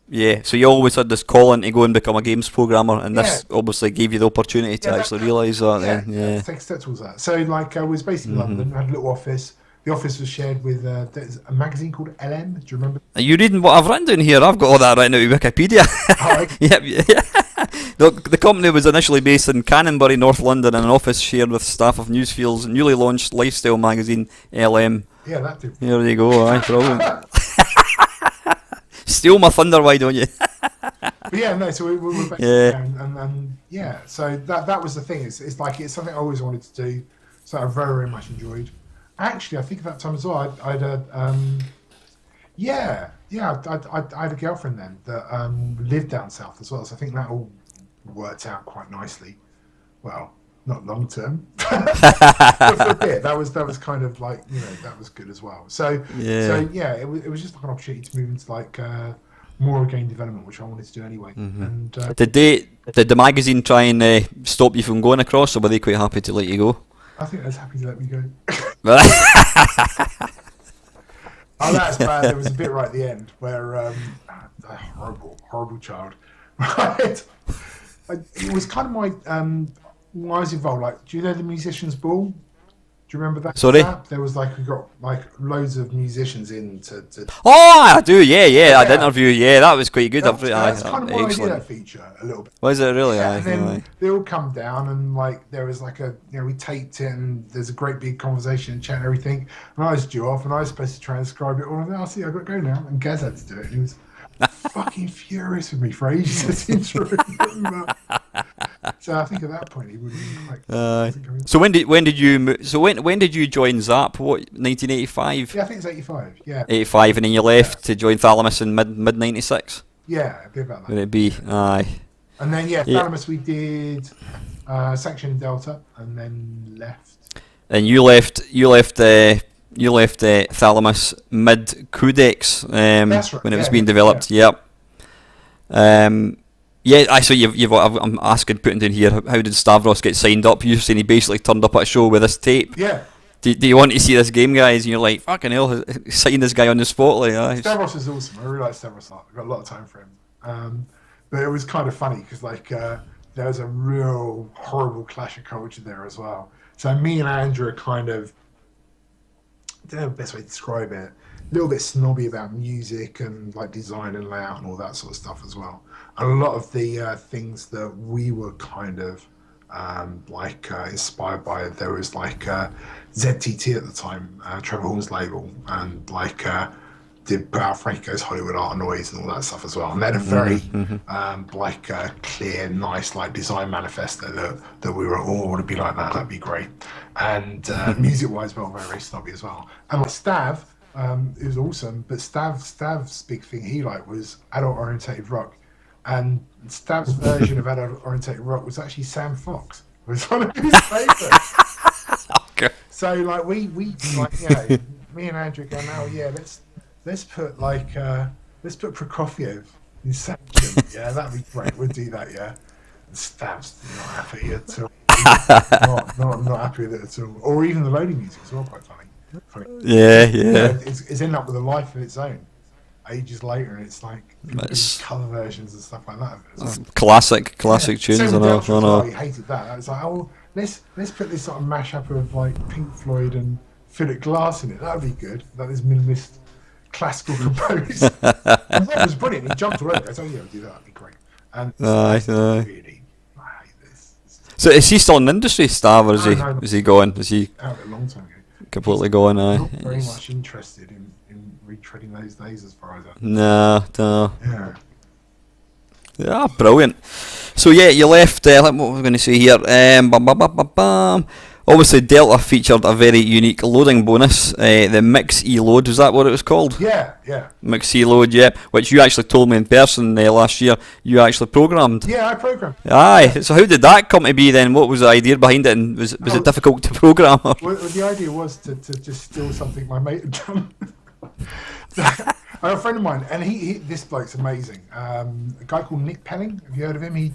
Yeah. So you always had this calling to go and become a games programmer, and this obviously gave you the opportunity to actually realise that. Yeah. Take a step towards that. So I was based in London. I had a little office. The office was shared with there's a magazine called LM. Do you remember? Are you reading what I've written down here? I've got all that right now on Wikipedia. Yeah. The company was initially based in Canonbury, North London, and an office shared with staff of Newsfield's newly launched lifestyle magazine, LM. Yeah, that did. Here you go, brilliant. Steal my thunder, why don't you? So we were basically there, and so that was the thing. It's like it's something I always wanted to do, so I very, very much enjoyed. Actually, I think at that time as well, I had a girlfriend then that lived down south as well, so I think that all worked out quite nicely. Well, not long term, but for a bit. That was kind of like that was good as well. It was just like an opportunity to move into like more game development, which I wanted to do anyway. And did the magazine try and stop you from going across, or were they quite happy to let you go? I think I was happy to let me go. Oh, that's bad. There was a bit right at the end where a horrible child. Right? It was kind of my when I was involved. Like, do you know the Musicians' Ball? Do you remember that? Sorry? There was we got loads of musicians in to Oh, I do, yeah. I did interview, that was quite good. That's kind of why I did that feature a little bit. Was it really? Yeah, and then they all come down and there was we taped it and there's a great big conversation and chat and everything. And I was due off and I was supposed to transcribe it all. And I see, I've got to go now. And Gaz had to do it. And he was fucking furious with me for ages. So I think at that point he would have been quite. So when did you? So when did you join Zap? What, 1985? Yeah, I think it's 85. Yeah. 85, and then you left to join Thalamus in mid 96. Yeah, it'd be about that. Would it be? Aye. And then Thalamus we did Sanction and Delta, and then left. And you left Thalamus mid Codex when it was being developed. Yeah. Yep. So I'm asking, putting down here, how did Stavros get signed up? You're saying he basically turned up at a show with this tape. Yeah. Do you want to see this game, guys? And you're like, fucking hell, sign this guy on the spot. Stavros is awesome. I really like Stavros a lot. I've got a lot of time for him. But it was kind of funny because there was a real horrible clash of culture there as well. So me and Andrew are kind of, I don't know the best way to describe it, a little bit snobby about music and like design and layout and all that sort of stuff as well. And a lot of the things that we were kind of inspired by, there was like ZTT at the time, Trevor Horn's label, and like did put out Frankie Goes Hollywood Art and Noise and all that stuff as well. And they had a very clear, nice like design manifesto that we were all want to be like that. That'd be great. And music-wise, well, very, very snobby as well. And like Stav, it was awesome. But Stav's big thing he liked was adult-orientated rock. And Stav's version of adult-orientated rock was actually Sam Fox. It was one of his favourites. Okay. So like we like, you know, me and Andrew go, oh yeah, let's put Prokofiev in section. Yeah, that'd be great. We'll do that. Yeah. And Stav's not happy at all. not happy with it at all. Or even the loading music as well. Quite funny. Yeah. It's ended up with a life of its own. Ages later, and it's like colour versions and stuff like that. Classic tunes. Same I with know. Delta, he hated that. It's like, oh, let's put this sort of mashup of like Pink Floyd and Philip Glass in it. That'd be good. That is minimalist classical composed. And that was brilliant. He jumped all over it. Oh yeah, we'll do that. That'd be great. And really, I hate this. So is he still in the industry, Stav, or is he gone? Is he out a long time ago? Completely gone? Not very much interested in retreading those days, as far as I No. Yeah. Yeah, brilliant. So yeah, you left. What was I going to say here? Obviously, Delta featured a very unique loading bonus, the Mix E Load. Was that what it was called? Yeah. Mix E Load, yeah. Which you actually told me in person last year. You actually programmed. Yeah, I programmed. Aye. So how did that come to be then? What was the idea behind it? And was it difficult to program? Well, the idea was to just steal something my mate had done. A friend of mine, and he this bloke's amazing. A guy called Nick Pelling. Have you heard of him? He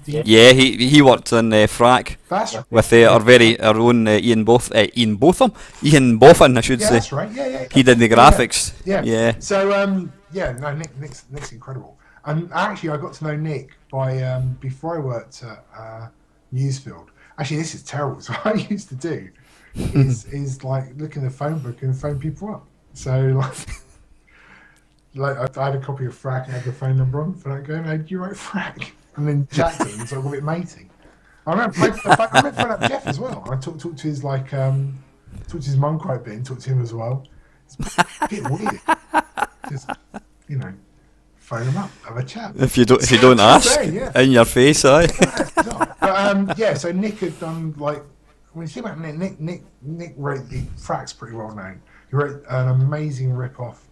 worked in Frack. That's right. With our own Ian Botham, I should say. That's right. Yeah. He did the graphics. Yeah. So Nick's incredible. And actually, I got to know Nick by before I worked at Newsfield. Actually, this is terrible. So what I used to do is like look in the phone book and phone people up. So like I had a copy of Frack and had the phone number on for that going, hey, do you write Frack? And then chat to him, so I got a bit matey. I remember phone up Jeff as well. I talked to his talked to his mum quite a bit and talked to him as well. It's a bit weird. Just, phone him up, have a chat. If you don't ask, in your face, aye. But so Nick had done when you think about Nick wrote the Frack's pretty well known. He wrote an amazing rip-off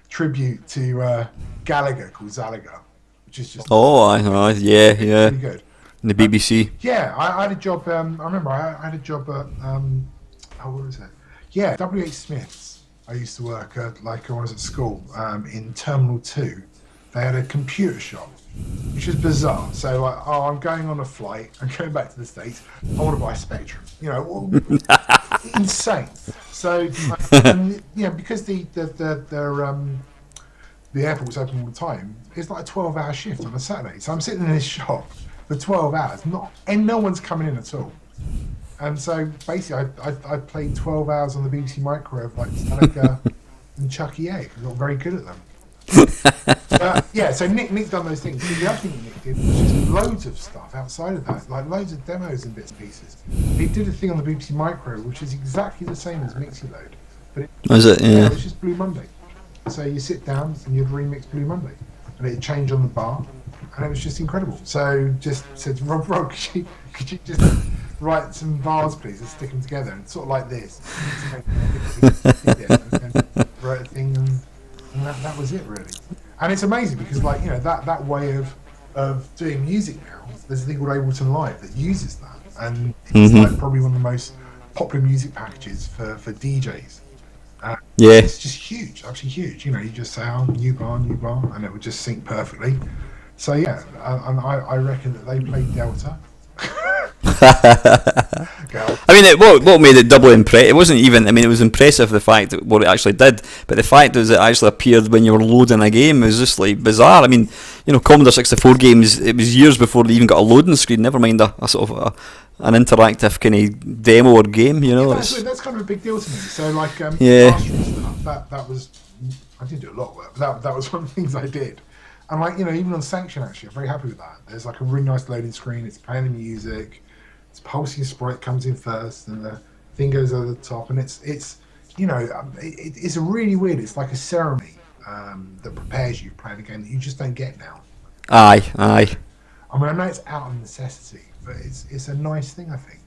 tribute to Gallagher called Zalaga, which is just yeah, pretty good. In the BBC. Yeah, I had a job. I remember I had a job at what was it? Yeah, W.H. Smith's. I used to work at when I was at school in Terminal 2. They had a computer shop, which was bizarre. So I'm going on a flight. I'm going back to the States. I want to buy a Spectrum. Insane. So because the airport was open all the time, it's like a 12-hour shift on a Saturday. So I'm sitting in this shop for 12 hours, and no one's coming in at all. And so basically, I played 12 hours on the BBC microwave like Stalwart and Chucky A. I got very good at them. So Nick done those things. The other thing Nick did was just loads of stuff outside of that, like loads of demos and bits and pieces. He did a thing on the BBC microwave which is exactly the same as Mixie Load, but it was just Blue Monday. So you sit down and you'd remix Blue Monday, and it'd change on the bar, and it was just incredible. So just said to Rob, could you just write some bars, please, and stick them together, and sort of like this. And wrote a thing, and that was it really. And it's amazing because that way of doing music now, there's a thing called Ableton Live that uses that, and it's probably one of the most popular music packages for DJs. It's just huge, absolutely huge. You just say, new bar, and it would just sync perfectly. So and I reckon that they played Delta. I mean, what made it doubly impressive? It wasn't even. I mean, it was impressive the fact that what it actually did, but the fact that it actually appeared when you were loading a game was just like bizarre. I mean, Commodore 64 games. It was years before they even got a loading screen. Never mind a sort of an interactive kind of demo or game. That's kind of a big deal to me. So like, stuff, that was. I didn't do a lot of work, but that was one of the things I did. And like, even on Sanction, actually, I'm very happy with that. There's like a really nice loading screen. It's playing the music. It's pulsing sprite comes in first, and the thing goes over the top. And it's it's really weird. It's like a ceremony that prepares you for playing a game that you just don't get now. Aye. I mean, I know it's out of necessity, but it's a nice thing. I think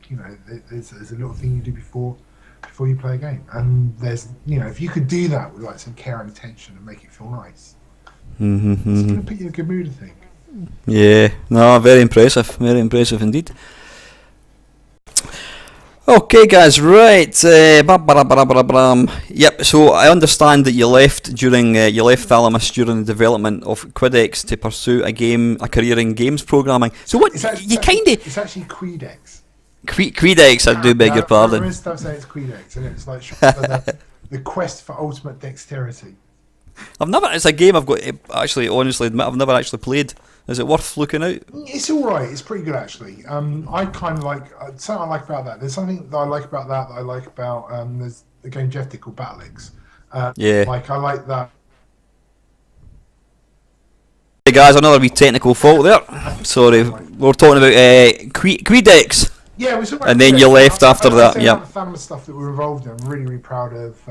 there's a little thing you do before you play a game, and there's if you could do that with like some care and attention and make it feel nice. It's going to put you in a good mood, I think. Yeah, no, very impressive indeed. Okay, guys, right. Yep. So I understand that you left Thalamus during the development of Quidex to pursue a career in games programming. So what it's actually Quidex. Quidex, I do beg your pardon. Stop saying it's Quidex, and it's like the quest for ultimate dexterity. It's a game I've got actually honestly admit I've never actually played. Is it worth looking out? It's alright, it's pretty good actually. I kind of like something I like about that. There's something that I like about that I like about there's a game Jeff did called Battlex. Like I like that. Hey guys, another wee technical fault there. Sorry, we're talking about Quidex. Yeah, we saw. And then you left after that. Yeah. The Thalamus stuff that we're involved in. I'm really, really proud of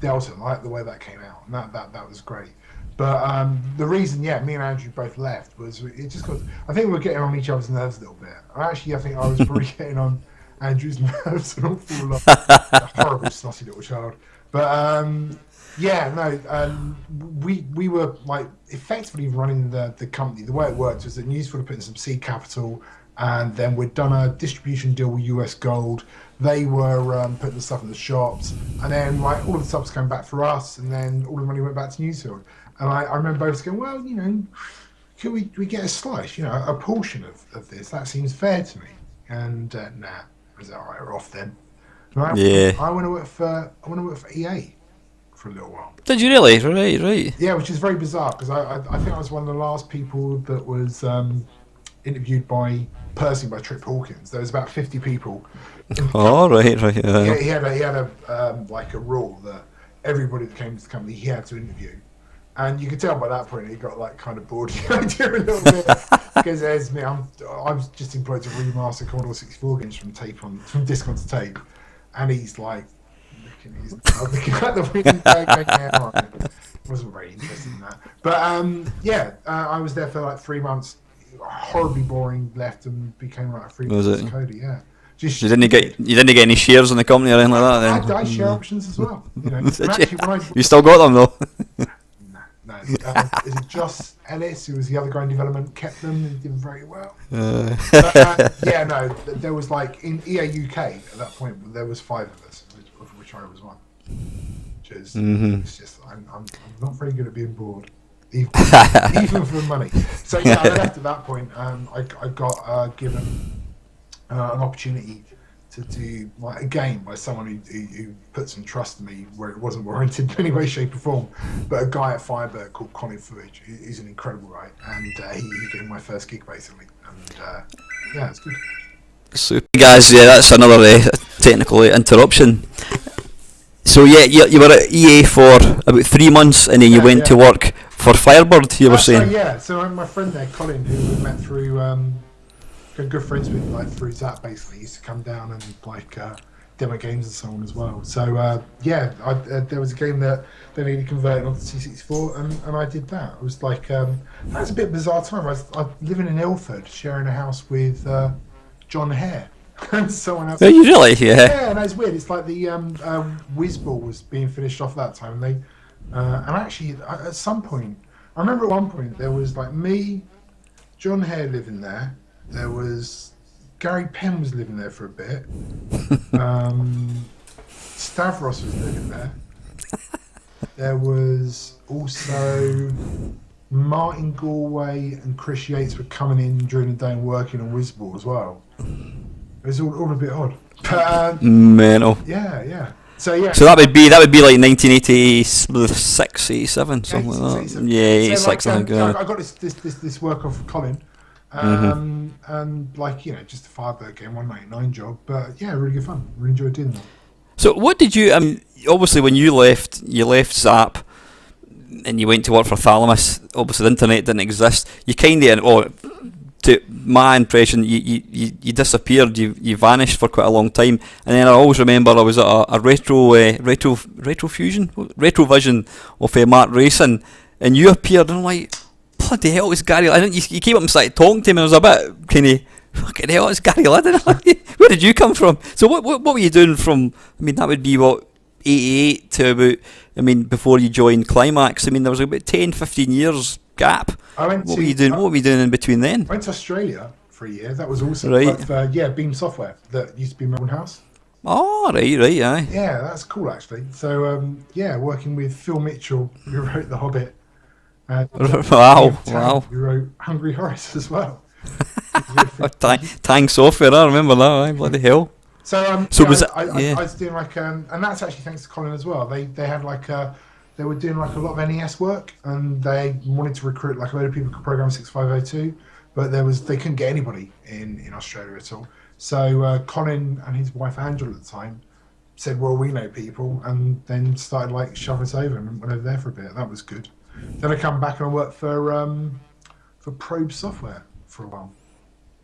Delta. I like the way that came out, and that was great. But the reason, me and Andrew both left was it just got. I think we were getting on each other's nerves a little bit. I think I was probably getting on Andrew's nerves an awful lot. A horrible, snotty little child. But we were like effectively running the company. The way it worked was that News would have put in some seed capital. And then we'd done a distribution deal with US Gold. They were putting the stuff in the shops, and then like all of the stuff was coming back for us, and then all the money went back to Newsfield. And I remember both going, well, could we get a slice, a portion of this? That seems fair to me. And nah, I was all right, we're off then. I went to work for EA for a little while. Did you really? Right. Yeah, which is very bizarre because I think I was one of the last people that was interviewed personally by Trip Hawkins. There was about 50 people. Oh, right. Yeah. He had a like a rule that everybody that came to the company he had to interview, and you could tell by that point he got like kind of bored of the idea a little bit because there's me. I was just employed to remaster Commodore 64 games from disc onto tape, and he's like looking at the window going, wasn't very interested in that. But I was there for like 3 months. Horribly boring. Left and became like a freelance coder. Yeah. You didn't get any shares in the company or anything like that. Then I had share options as well. You still got them though. No. Is it Joss Ellis, who was the other guy in development, kept them and did very well. There was like in EA UK at that point there was 5 of us, of which I was one. Which is it's just I'm not very good at being bored. Even for money. So I left at that point. I got given an opportunity to do like a game by someone who put some trust in me where it wasn't warranted in any way, shape, or form. But a guy at Firebird called Colin Footage, who's an incredible guy, and he gave me my first gig basically, and it's good. Super guys, that's another technical interruption. So you were at EA for about 3 months, and then you went to work for Firebird. You were saying. So my friend there, Colin, who we met through, good friends with, like through Zap, basically, used to come down and like demo games and so on as well. So there was a game that they needed converting onto C64, and I did that. It was like that was a bit bizarre time. I was living in Ilford, sharing a house with John Hare. And someone else. Oh, you really? Yeah, and it's weird. It's like the Whizball was being finished off at that time, and actually at some point, I remember at one point there was like me, John Hare living there. There was Gary Penn was living there for a bit. Stavros was living there. There was also Martin Galway and Chris Yates were coming in during the day and working on Whizball as well. It was all a bit odd. But, mental. yeah. So yeah. So that would be like 1986, 87, something like that. Yeah, 86, I think. I got this work off Colin, and like just a Firebird game, 199 job, but yeah, really good fun. Really enjoyed doing that. So what did you? Obviously, when you left Zap, and you went to work for Thalamus. Obviously, the internet didn't exist. You kind of, to my impression, you disappeared. You vanished for quite a long time. And then I always remember I was at a retrovision of Mark Racing, and you appeared, and I'm like, bloody hell, it's Gary Liddon. You came up and started talking to me, and I was a bit kind of, fucking hell, it's Gary Liddon. Where did you come from? So what were you doing from? That would be what, 88 to about, before you joined Climax. There was about 10-15 years gap. What were you doing in between then? I went to Australia for a year. That was awesome. Right. But, Beam Software that used to be Melbourne House. Oh, right, aye. Yeah, that's cool actually. So working with Phil Mitchell, who wrote The Hobbit. Wow. Who wrote Hungry Horace as well. Tang Software, I remember that. Bloody hell. So I was doing and that's actually thanks to Colin as well. They had they were doing a lot of NES work, and they wanted to recruit a load of people who could program 6502, but they couldn't get anybody in Australia at all. So Colin and his wife Angela at the time said, well, we know people, and then started shoving us over and went over there for a bit. That was good. Then I come back and I worked for Probe Software for a while.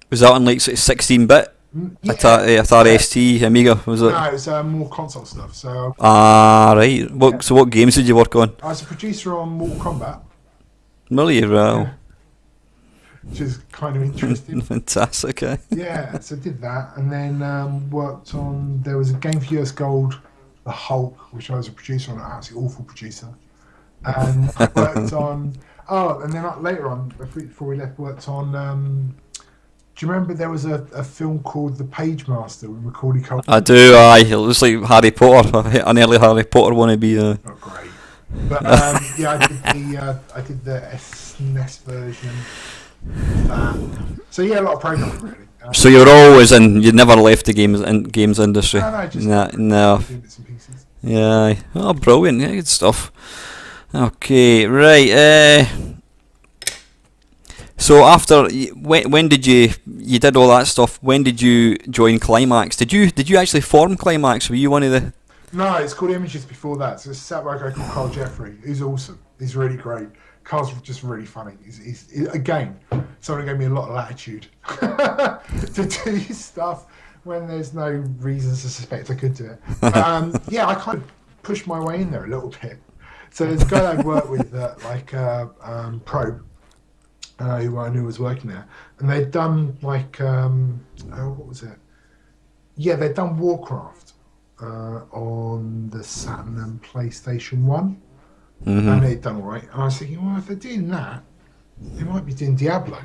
Was that on 16-bit? Yeah. Atari ST, Amiga, was it? No, it was more console stuff. So right. What games did you work on? I was a producer on Mortal Kombat. Really? Wow. Yeah. Which is kind of interesting. Fantastic, eh? Yeah, so I did that, and then worked on. There was a game for US Gold, The Hulk, which I was a producer on. An absolutely awful producer, and I worked on. And then later on, before we left, worked on. Do you remember there was a film called The Page Master with Macaulay Culkin? I do, aye. It looks like Harry Potter, an early Harry Potter wannabe. Not great. But I did the SNES version of that. So yeah, a lot of programming really. So you're always in, you never left the games industry? No, just no. bits and pieces. Yeah, oh brilliant, yeah, good stuff. Okay, right, so after, when did you did all that stuff, when did you join Climax? Did you actually form Climax? Were you one of the... No, it's called Images before that. So it's set by a guy called Carl Jeffrey, who's awesome. He's really great. Carl's just really funny. He's again, someone who gave me a lot of latitude to do stuff when there's no reasons to suspect I could do it. I kind of pushed my way in there a little bit. So there's a guy I'd worked with Probe, who I knew was working there, and they'd done what was it? Yeah, they'd done Warcraft on the Saturn and PlayStation 1, and they'd done all right. And I was thinking, well, if they're doing that, they might be doing Diablo.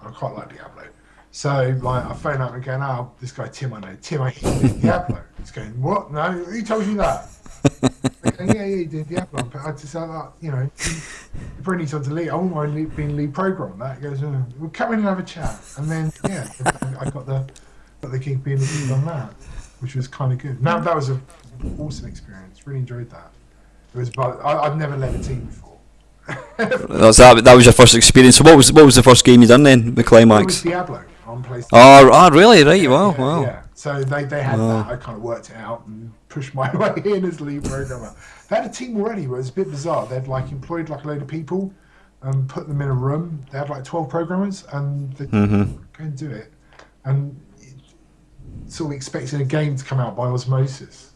I quite like Diablo. So I phone up and going, oh, this guy Tim I know. Tim, I hear you doing Diablo. He's going, what? No, who told you that? Yeah, you did Diablo. But I just said, you probably need someone to lead. I wouldn't mind being lead programmer on that. He goes, we'll come in and have a chat. And then, I got the gig being the lead on that, which was kind of good. Now, that was an awesome experience. Really enjoyed that. It was, I've never led a team before. That was your first experience. So what was the first game you done then with Climax? It was Diablo on PlayStation. Oh, really? Right, wow. Yeah. So they had that. I kind of worked it out and pushed my way in as lead programmer. They had a team already, but it was a bit bizarre. They'd employed a load of people and put them in a room. They had 12 programmers, and they'd go and do it. And sort of expecting a game to come out by osmosis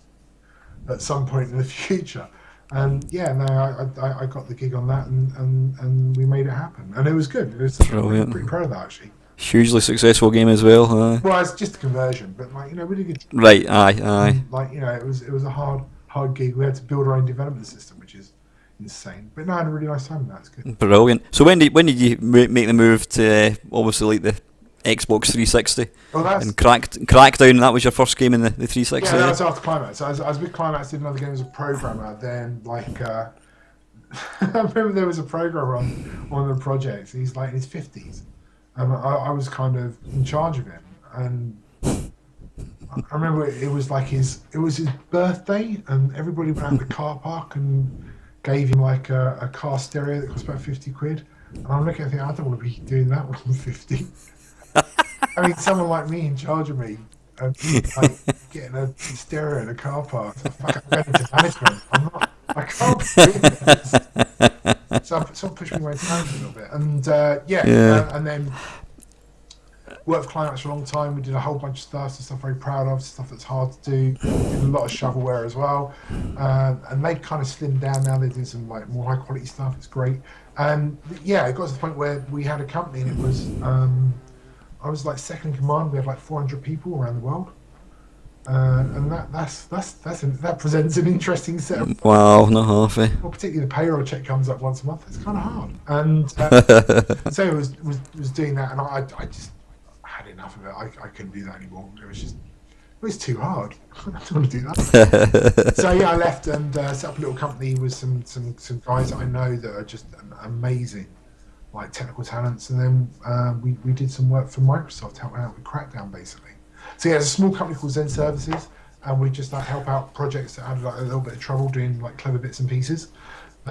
at some point in the future. And I got the gig on that, and we made it happen, and it was good. It was brilliant. Pretty proud of that actually. Hugely successful game as well. Well, it's just a conversion, but really good. Right, aye. It was a hard gig. We had to build our own development system, which is insane. But no, I had a really nice time. That's good. Brilliant. So when did you make the move to obviously the Xbox 360 and Crackdown? That was your first game in the 360. Yeah, that was after Climax. I was with Climax, did another game as a programmer. Then I remember there was a programmer on one of the projects. He's in his 50s, and I was kind of in charge of him. And I remember it was like his birthday, and everybody went out to the car park and gave him like a car stereo that cost about 50 quid. And I'm looking at it, I don't want to be doing that when I'm 50. I mean, someone like me in charge of me, like getting a stereo in a car park. So fuck, I'm going into management. I can't be doing this. So I sort of pushed me away from management a little bit. And and then worked for clients for a long time. We did a whole bunch of stuff, some stuff I'm very proud of, stuff that's hard to do. Did a lot of shovelware as well. And they kind of slimmed down now. They do some like more high quality stuff. It's great. And yeah, it got to the point where we had a company, and it was I was like second in command. We had like 400 people around the world, and that presents an interesting set of. Wow, not half. Well, particularly the payroll check comes up once a month. It's kind of hard, and so it was doing that, and I just had enough of it. I couldn't do that anymore. It was too hard. I don't want to do that. So yeah, I left and set up a little company with some guys that I know that are just amazing, like technical talents. And then we did some work for Microsoft, helping out with Crackdown, basically. So yeah, there's a small company called Zen Services, and we just like help out projects that had like a little bit of trouble doing like clever bits and pieces.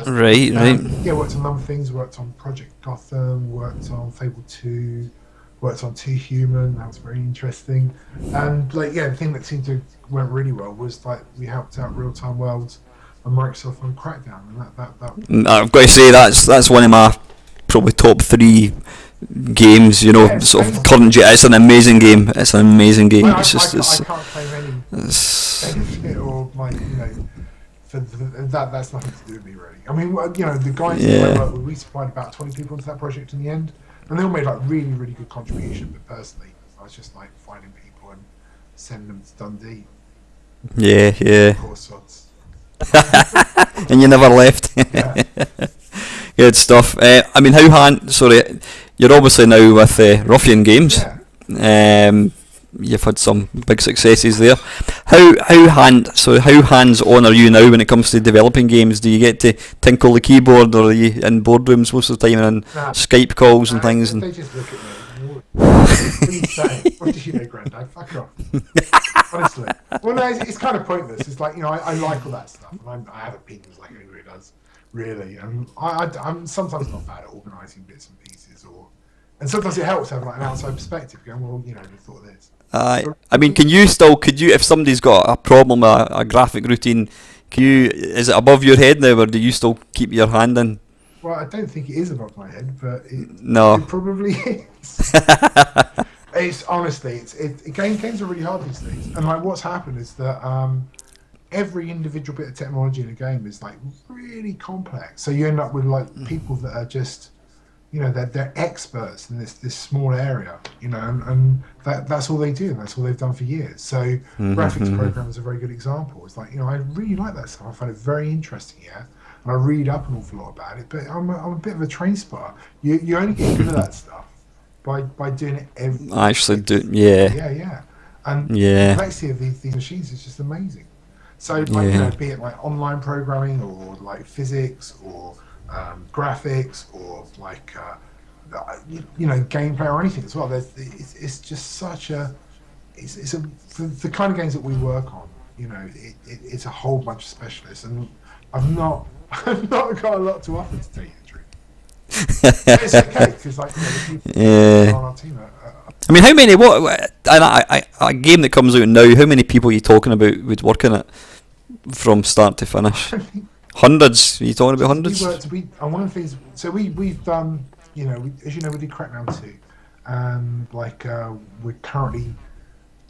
Right. Yeah, worked on a number of things. Worked on Project Gotham. Worked on Fable 2. Worked on Too Human. That was very interesting. And like, yeah, the thing that seemed to went really well was like we helped out Real Time Worlds and Microsoft on Crackdown, and that I've got to say that's one of my probably top 3 games. You know, yeah, sort of current. It's an amazing game. It's an amazing game. Well, it's just. I can't claim any benefit or like for that's nothing to do with me really. I mean, the guys that I work with, we supplied about 20 people into that project in the end. And they all made like really, really good contribution, but personally, I was just like finding people and sending them to Dundee. Yeah. Of course, sods. And you never left. Yeah. Good stuff. I mean, you're obviously now with Ruffian Games. Yeah. You've had some big successes there. How hands on are you now when it comes to developing games? Do you get to tinkle the keyboard, or are you in boardrooms most of the time and Skype calls and things? They just look at me. What are you saying? What did you know, Grandad? Fuck off. Honestly. Well, no, it's kind of pointless. It's like, I like all that stuff, and I have opinions like anybody does, really. And I'm sometimes not bad at organising bits and pieces, and sometimes it helps having like an outside perspective, going, well, you thought of this. I mean, could you, if somebody's got a problem, a graphic routine, is it above your head now, or do you still keep your hand in? Well, I don't think it is above my head, but it probably is. It's honestly, games are really hard these days, and like what's happened is that every individual bit of technology in a game is like really complex. So you end up with like people that are just, they're experts in this small area, and that's all they do, and that's all they've done for years. So graphics program is a very good example. It's like, I really like that stuff. I find it very interesting, and I read up an awful lot about it. But I'm a bit of a train spotter. You only get good at that stuff by doing it every day. Actually do, yeah. And the complexity of these machines is just amazing. So like, be it like online programming or like physics or graphics or like gameplay or anything as well. It's just such a for the kind of games that we work on. It's a whole bunch of specialists, and I've not got a lot to offer, to tell you the truth. But it's okay because like the people on our team I mean, how many? A game that comes out now? How many people are you talking about would work in it from start to finish? Hundreds? Are you talking about hundreds? And one of the things, so we've done, as you know, we did Crackdown 2, and like we're currently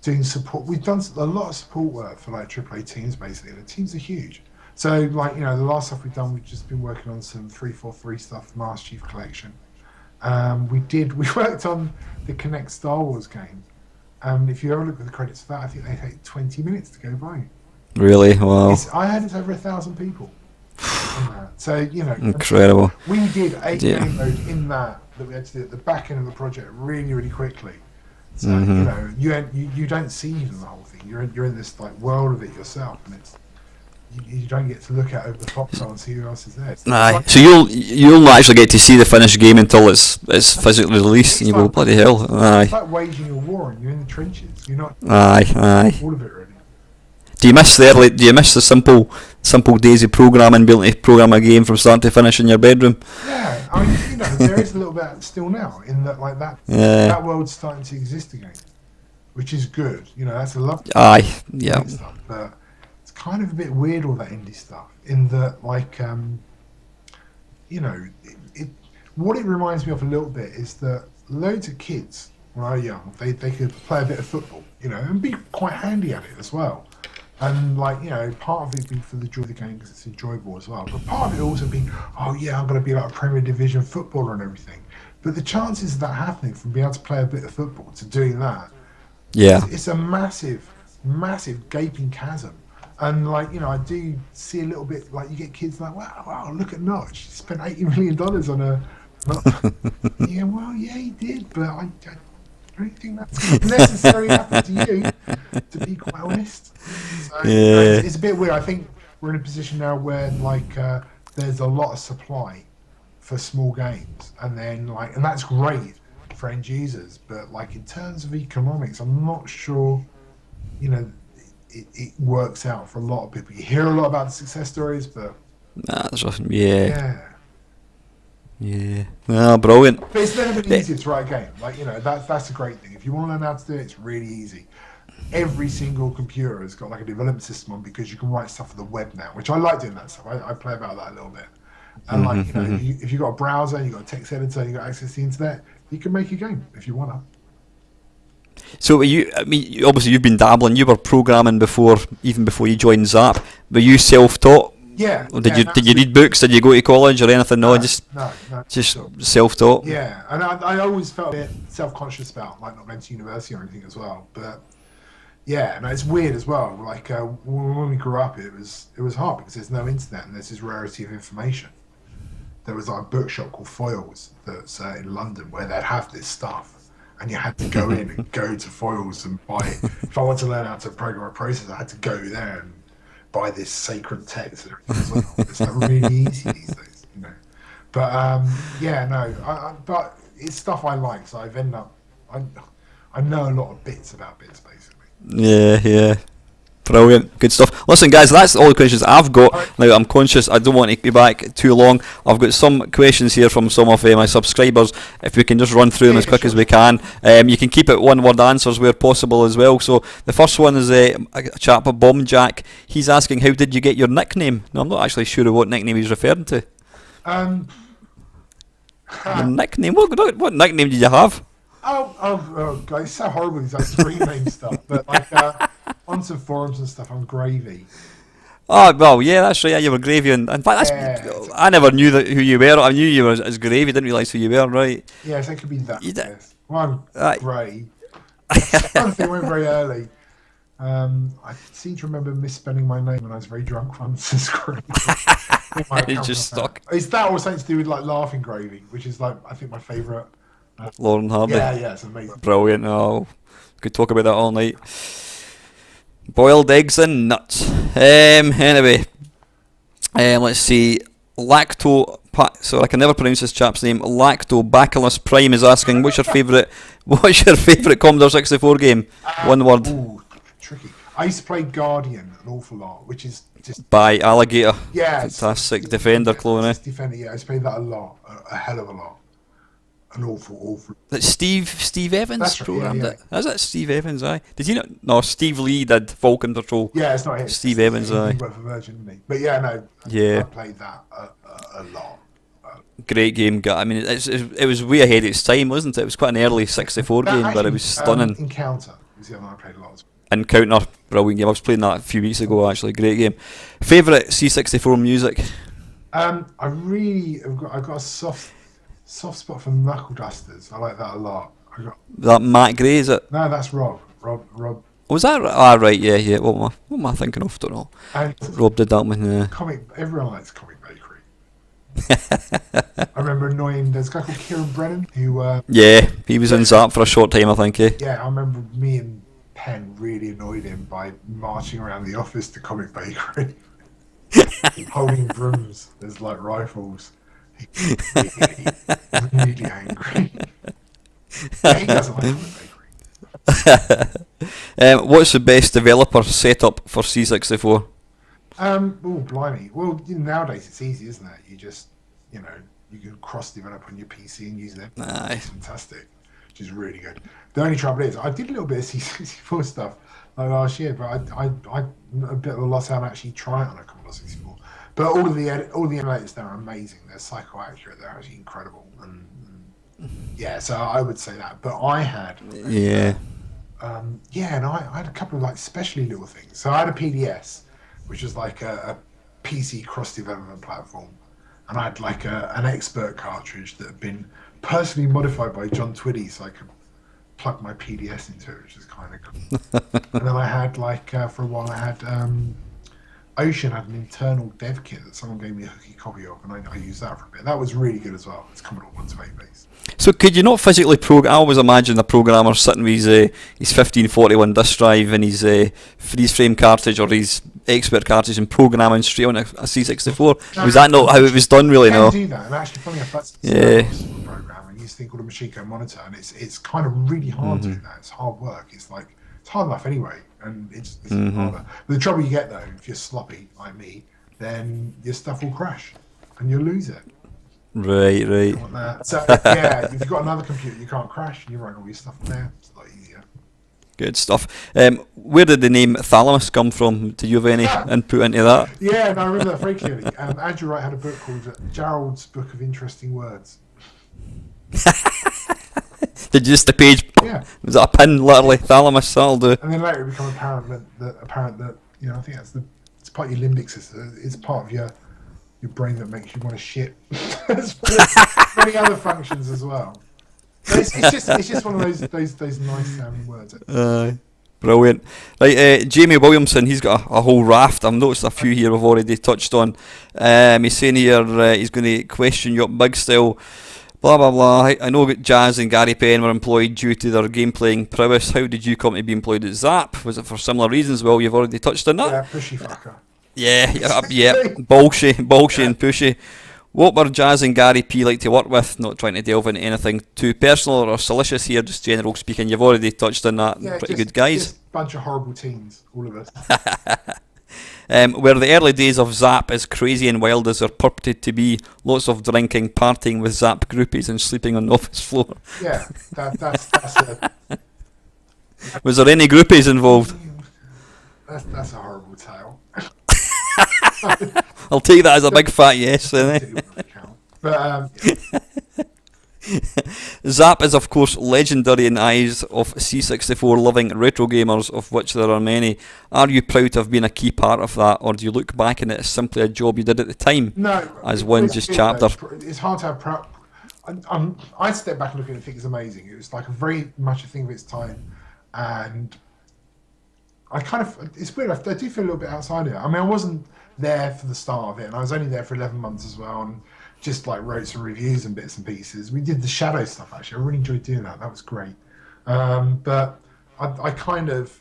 doing support. We've done a lot of support work for like AAA teams, basically. The teams are huge. So like, the last stuff we've done, we've just been working on some 343 stuff, Master Chief Collection. We worked on the Connect Star Wars game. If you ever look at the credits for that, I think they take 20 minutes to go by. Really? Wow. I had it's over 1,000 people. So incredible. We did a game mode in that we had to do at the back end of the project really, really quickly. So you don't see even the whole thing. You're in this like world of it yourself, and you don't get to look at over the foxhole and see who else is there. Aye. So you'll not actually get to see the finished game until it's physically released, and you go, bloody hell. Aye. It's like waging a war, and you're in the trenches. You're not. Aye. All of it, really. Do you miss the simple days of programming, being able to program a game from start to finish in your bedroom? Yeah, I mean, there is a little bit still now in that, like that. Yeah. That world's starting to exist again, which is good. That's a lovely. Aye. Yeah. Stuff, but it's kind of a bit weird, all that indie stuff. In that, like, what it reminds me of a little bit is that loads of kids when I was young, they could play a bit of football, and be quite handy at it as well. And like, part of it being for the joy of the game because it's enjoyable as well. But part of it also being, oh yeah, I'm going to be like a Premier Division footballer and everything. But the chances of that happening from being able to play a bit of football to doing that, it's a massive, massive gaping chasm. And like, I do see a little bit, like you get kids like, wow, look at Notch. He spent $80 million on a... yeah, well, yeah, he did, but I don't think that's necessarily happened to you, to be quite honest. So, it's a bit weird. I think we're in a position now where like there's a lot of supply for small games, and that's great for end users. But like in terms of economics, I'm not sure, it works out for a lot of people. You hear a lot about the success stories, but yeah. Oh, brilliant. But it's never been easier to write a game. Like, that's a great thing. If you want to learn how to do it, it's really easy. Every single computer has got like a development system on because you can write stuff for the web now, which I like doing that stuff. I play about that a little bit. And like, if you've got a browser, you've got a text editor, you've got access to the internet, you can make a game if you want to. So obviously you've been dabbling. You were programming even before you joined Zap. Were you self-taught? Yeah. Or did you read books? Did you go to college or anything? No, just self-taught. Yeah, and I always felt a bit self-conscious about like not going to university or anything as well. But yeah, it's weird as well. Like when we grew up, it was hard because there's no internet and there's this rarity of information. There was like a bookshop called Foyles that's in London where they'd have this stuff. And you had to go in and go to Foyles and buy. If I wanted to learn how to program a processor, I had to go there and buy this sacred text and everything as well. It's like really easy these days, But but it's stuff I like, so I've ended up. I know a lot of bits about bits, basically. Yeah. Brilliant, good stuff. Listen, guys, that's all the questions I've got. Now, I'm conscious I don't want to be back too long. I've got some questions here from some of my subscribers. If we can just run through them as quick as we can. You can keep it one-word answers where possible as well. So the first one is a chap, Bomb Jack. He's asking, how did you get your nickname? Now, I'm not actually sure of what nickname he's referring to. Your nickname? What nickname did you have? Oh, God, it's so horrible, these like screen name stuff. But like on some forums and stuff, I'm Gravy. Oh, well, yeah, that's right. Yeah, you were Gravy. In fact, I never knew who you were. I knew you were as Gravy. Didn't realise who you were, right? Yeah, so it could be that. Yes. Well, I'm Gray. They went very early. I seem to remember misspelling my name when I was very drunk once. It's just stuck. It's that or something to do with like Laughing Gravy, which is like I think my favourite. Lauren Hardy. Yeah, it's amazing. Brilliant. Oh, could talk about that all night. Boiled eggs and nuts. Anyway, let's see. So I can never pronounce this chap's name. Lactobacillus Prime is asking, what's your favourite Commodore 64 game? One word. Ooh, tricky. I used to play Guardian an awful lot, which is just by Alligator. Yeah, fantastic Defender clone. Defender. Yeah, I used to play that a lot, a hell of a lot. An awful. That's Steve Evans That's right, programmed yeah. it. Is it Steve Evans? Aye. Did he not? No, Steve Lee did Falcon Patrol. Yeah, it's not him. Steve Evans. Aye. He worked for Virgin, didn't he? But yeah, no. Yeah. I played that a lot. Great game. I mean, it was way ahead of its time, wasn't it? It was quite an early 64 game, but it was stunning. Encounter was the other one I played a lot as well. Encounter, brilliant game. I was playing that a few weeks ago, actually. Great game. Favourite C64 music? I've got a soft spot for Knuckle Dusters. I like that a lot. That Matt Gray, is it? No, that's Rob. Was that right? Ah, right, yeah. What am I thinking of? Don't know. And Rob did that one, yeah. Everyone likes Comic Bakery. I remember annoying, there's a guy called Kieran Brennan who... yeah, he was in Zap for a short time, I think, eh? Yeah, I remember me and Penn really annoyed him by marching around the office to Comic Bakery. holding brooms as like rifles. He's really, really angry. Yeah, he doesn't like coming bakery. What's the best developer setup for C64? Oh, blimey. Well, nowadays it's easy, isn't it? You just, you can cross-develop on your PC and use them. Aye. It's fantastic, which is really good. The only trouble is, I did a little bit of C64 stuff like last year, but I a bit of a loss out actually try it on a Commodore 64. But all the emulators there are amazing. They're psycho-accurate. They're actually incredible. And yeah, so I would say that. But I had and I had a couple of like specially little things. So I had a PDS, which was like a PC cross-development platform, and I had like an expert cartridge that had been personally modified by John Twiddy, so I could plug my PDS into it, which is kind of cool. And then I had like for a while I had Ocean had an internal dev kit that someone gave me a hooky copy of, and I used that for a bit. That was really good as well. It's Commodore 128 based. So could you not physically program? I always imagine a programmer sitting with his 1541 disk drive and his freeze frame cartridge or his expert cartridge and programming straight on a C64. No, Was that not how it was done? Really, no. You can do that, and actually, funny enough, that's a program. And use a thing called a Machiko monitor, and it's kind of really hard to do that. It's hard work. It's hard enough anyway, and it's harder. But the trouble you get though, if you're sloppy like me, then your stuff will crash and you'll lose it. Right. So yeah, if you've got another computer, you can't crash, and you write all your stuff on there. It's a lot easier. Good stuff. Where did the name Thalamus come from? Do you have any input into that? Yeah, no, I remember that very clearly. Andrew Wright had a book called Gerald's Book of Interesting Words. Did you just the page? Yeah. Was that a pin, literally? Thalamus, that'll do. And then later it became apparent that I think it's part of your limbic system. It's part of your brain that makes you want to shit. As well as many other functions as well. But it's just one of those nice sounding words. Brilliant. Right, Jamie Williamson, he's got a whole raft. I've noticed a few here we've already touched on. He's saying here he's going to question you up big still. Blah blah blah. I know that Jazz and Gary Penn were employed due to their game playing prowess. How did you come to be employed at Zap? Was it for similar reasons? Well, you've already touched on that. Yeah, pushy fucker. Yeah, bolshy and pushy. What were Jazz and Gary P like to work with? Not trying to delve into anything too personal or salacious here, just general speaking. You've already touched on that. Yeah, pretty good guys. Just a bunch of horrible teens, all of us. Were the early days of Zap as crazy and wild as they're purported to be? Lots of drinking, partying with Zap groupies and sleeping on the office floor. Yeah, that's a... Was there any groupies involved? That's a horrible tale. I'll take that as a big fat yes. But Zap is of course legendary in the eyes of C64 loving retro gamers, of which there are many. Are you proud to have been a key part of that, or do you look back on it as simply a job you did at the time? No, as one just chapter. It's hard to have proud. I step back and look at it and think it's amazing. It was like a very much a thing of its time, and I kind of, it's weird, I do feel a little bit outside of it. I mean, I wasn't there for the start of it, and I was only there for 11 months as well, and just like wrote some reviews and bits and pieces. We did the Shadow stuff actually. I really enjoyed doing that. That was great. But I kind of,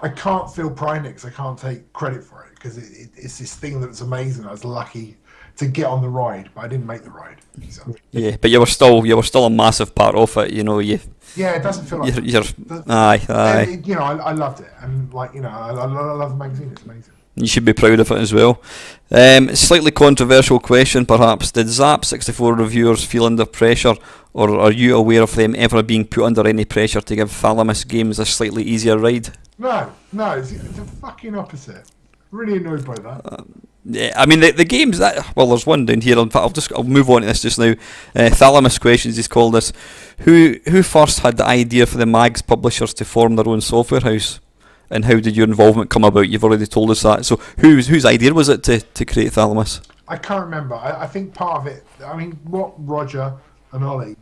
I can't feel pride in it because I can't take credit for it, because it's this thing that's amazing. I was lucky to get on the ride, but I didn't make the ride. So. Yeah, but you were still a massive part of it, you know. Yeah, it doesn't feel like aye. You know, I loved it, and like, you know, I love the magazine. It's amazing. You should be proud of it as well. Slightly controversial question, perhaps. Did Zap 64 reviewers feel under pressure, or are you aware of them ever being put under any pressure to give Thalamus games a slightly easier ride? No, it's the fucking opposite. Really annoyed by that. Yeah, I mean the games that, well, there's one down here. In fact, I'll move on to this just now. Thalamus questions, he's called this. Who first had the idea for the Mags publishers to form their own software house, and how did your involvement come about? You've already told us that. So whose idea was it to create Thalamus? I can't remember. I think part of it, I mean, what Roger and Ollie,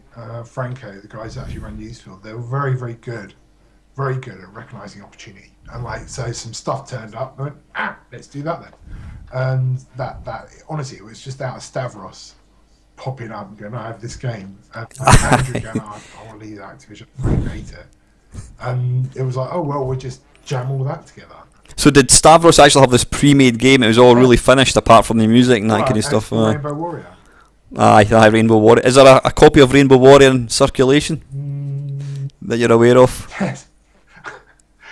Franco, the guys that actually ran Newsfield, they were very, very good at recognising opportunity. And like, so some stuff turned up, and I went, let's do that then. And that honestly, it was just out of Stavros popping up and going, I have this game. And Andrew going, I want to leave Activision, I hate it. And it was like, oh well, we'll just jam all that together. So did Stavros actually have this pre-made game? It was all really finished apart from the music and that kind of stuff. Rainbow Warrior. Aye, Rainbow Warrior. Is there a copy of Rainbow Warrior in circulation that you're aware of? Yes.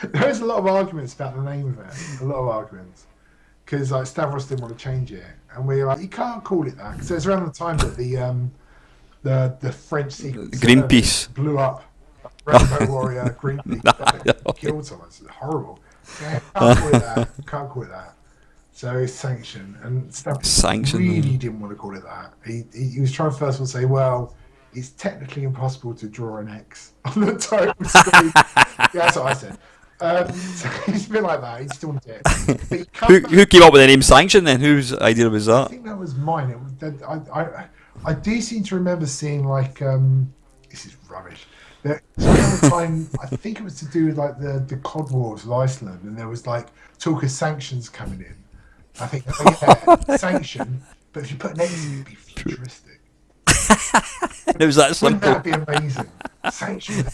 There's a lot of arguments about the name of it. A lot of arguments. Because like, Stavros didn't want to change it. And we were like, you can't call it that. Because it was around the time that the French Secret Greenpeace blew up. Rainbow Warrior, Greenpeace, killed someone. It's horrible. Yeah, can't call it that. So it's sanctioned, and Stavros really didn't want to call it that. He was trying first of all to say, well, it's technically impossible to draw an X on the title screen. Yeah, that's what I said. So it's a bit like that. He still wanted it. Who came up with the name Sanction then? Whose idea was that? I think that was mine. I do seem to remember seeing like this is rubbish. So around the time, I think it was to do with like the Cod Wars with Iceland, and there was like talk of sanctions coming in. I think sanction, but if you put an X, it'd be futuristic. It was that simple. Wouldn't that be amazing? Sanction.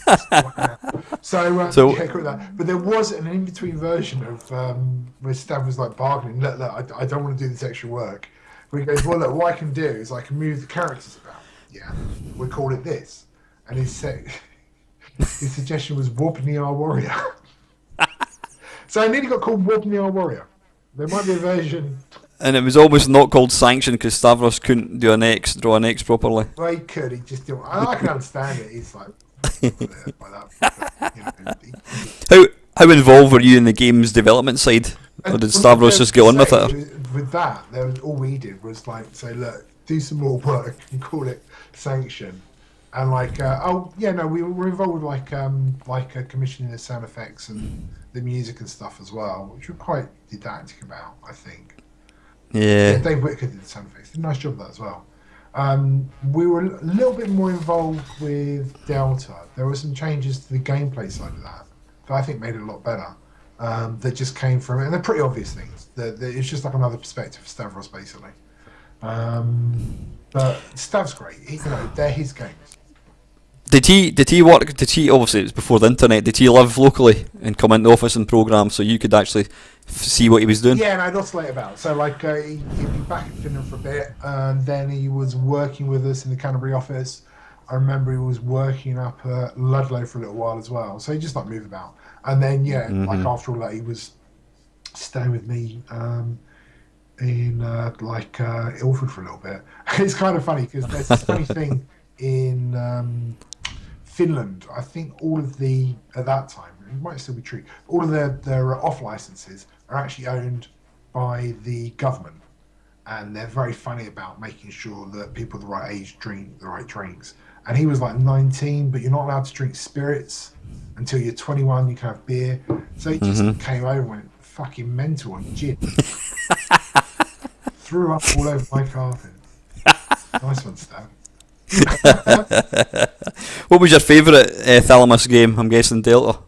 So yeah, got that. But there was an in-between version of where Stav was like bargaining. Look, I don't want to do this extra work. But he goes, well, look, what I can do is I can move the characters about. Yeah, we'll call it this. And his suggestion was Wobniar Warrior. So I nearly got called Wobniar Warrior. There might be a version. And it was almost not called Sanction because Stavros couldn't do draw an X properly. Well, he could. He just didn't. I can understand it. He's like, How involved were you in the game's development side, or did Stavros just get on with it? With that, all we did was like say, look, do some more work and call it Sanction. And like, we were involved with like commissioning the sound effects and the music and stuff as well, which we're quite didactic about, I think. Yeah. Dave Whitaker did the sound effects. Did a nice job of that as well. We were a little bit more involved with Delta. There were some changes to the gameplay side of that I think made it a lot better. That just came from it, and they're pretty obvious things. It's just like another perspective for Stavros, basically. But Stav's great. They're his games. Did he work? Obviously it was before the internet. Did he live locally and come into the office and program so you could actually see what he was doing? Yeah, and I'd oscillate about. So like he'd be back in Finland for a bit, and then he was working with us in the Canterbury office. I remember he was working up at Ludlow for a little while as well. So he just like moved about, and then like after all that, he was staying with me in Ilford for a little bit. It's kind of funny because there's this funny thing in Finland. I think all of at that time, it might still be true, all of their off licenses are actually owned by the government, and they're very funny about making sure that people the right age drink the right drinks. And he was like 19, but you're not allowed to drink spirits until you're 21. You can have beer. So he just came over and went fucking mental on gin. Threw up all over my carpet. Nice one, Stan. What was your favourite Thalamus game? I'm guessing Delta.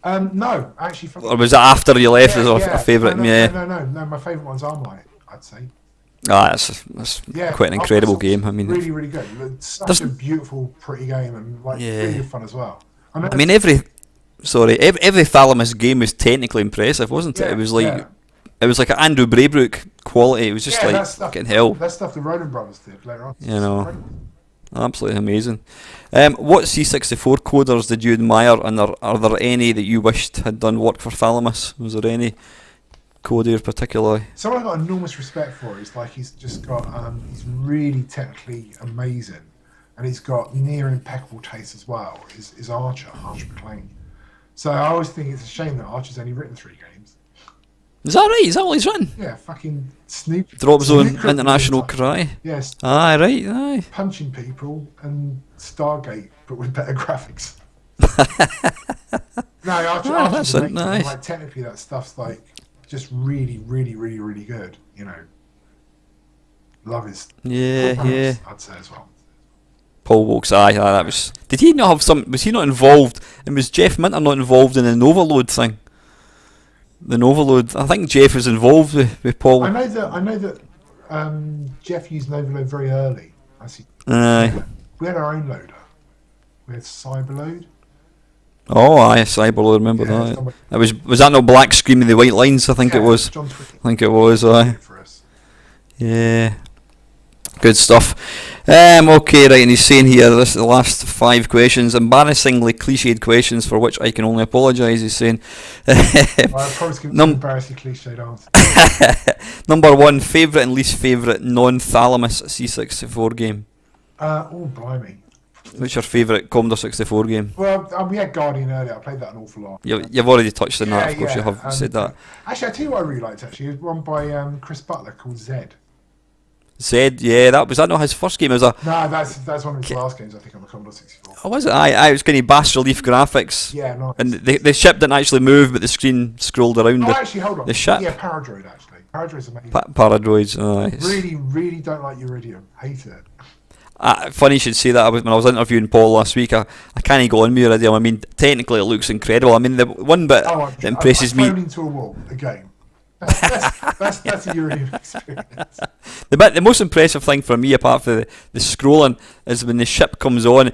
No, actually. Or was it after you left? A favourite? No. My favourite one's Armlight, I'd say. That's quite an incredible game. I mean, really, really good. It's such a beautiful, pretty game, and really good fun as well. I mean, every Thalamus game was technically impressive, wasn't it? Yeah, it was like an Andrew Braybrook quality. It was just fucking hell. That stuff the Ronan brothers did later on. Absolutely amazing. What C64 coders did you admire, and are there any that you wished had done work for Thalamus? Was there any coder particularly? Someone I've got enormous respect for is like he's just got he's really technically amazing, and he's got near impeccable taste as well. Is Archer McLean. So I always think it's a shame that Archer's only written 3 games. Is that right? Is that all he's written? Yeah, fucking Snoop. Drop Zone International Cry. Yes. Aye. Punching people and Stargate, but with better graphics. No, Archer's amazing. Nice. Like technically, that stuff's like just really, really, really, really good. Love his. Yeah. I'd say as well. Paul Wilkes, that was. Did he not have some? Was he not involved? And was Jeff Minter not involved in the Novaload thing? The Novaload. I think Jeff was involved with Paul. I know that Jeff used Novaload very early. I see. Aye. We had our own loader. We had Cyberload. Oh, aye, I will remember that. It was that no black screen with the white lines? I think it was. John Twickenham. I think it was. Aye. For us. Yeah. Good stuff. Okay, right, and he's saying here, this is the last 5 questions, embarrassingly cliched questions for which I can only apologise, he's saying. I promise to give some embarrassing cliched answers. Number 1, favourite and least favourite non-Thalamus C64 game? Blimey. What's your favourite Commodore 64 game? Well, we had Guardian earlier. I played that an awful lot. You've already touched on that, of course you have said that. Actually, I tell you what I really liked, actually. It was one by Chris Butler called Zed. Zed, yeah, that not his first game. It was No, that's one of his last games, I think, on the Commodore 64. Oh, was it? Aye, it was kind of bas relief graphics. Yeah, nice. And the ship didn't actually move, but the screen scrolled around actually, hold on. the ship. Yeah, Paradroid, actually. Paradroid's amazing. Paradroids, aye. Really, really don't like Uridium. Hate it. Funny you should say that. When I was interviewing Paul last week, I can't go on with Uridium. I mean, technically it looks incredible. I mean, the one bit that impresses me... I've into a wall, again. That's a Uridium experience. The most impressive thing for me, apart from the scrolling, is when the ship comes on,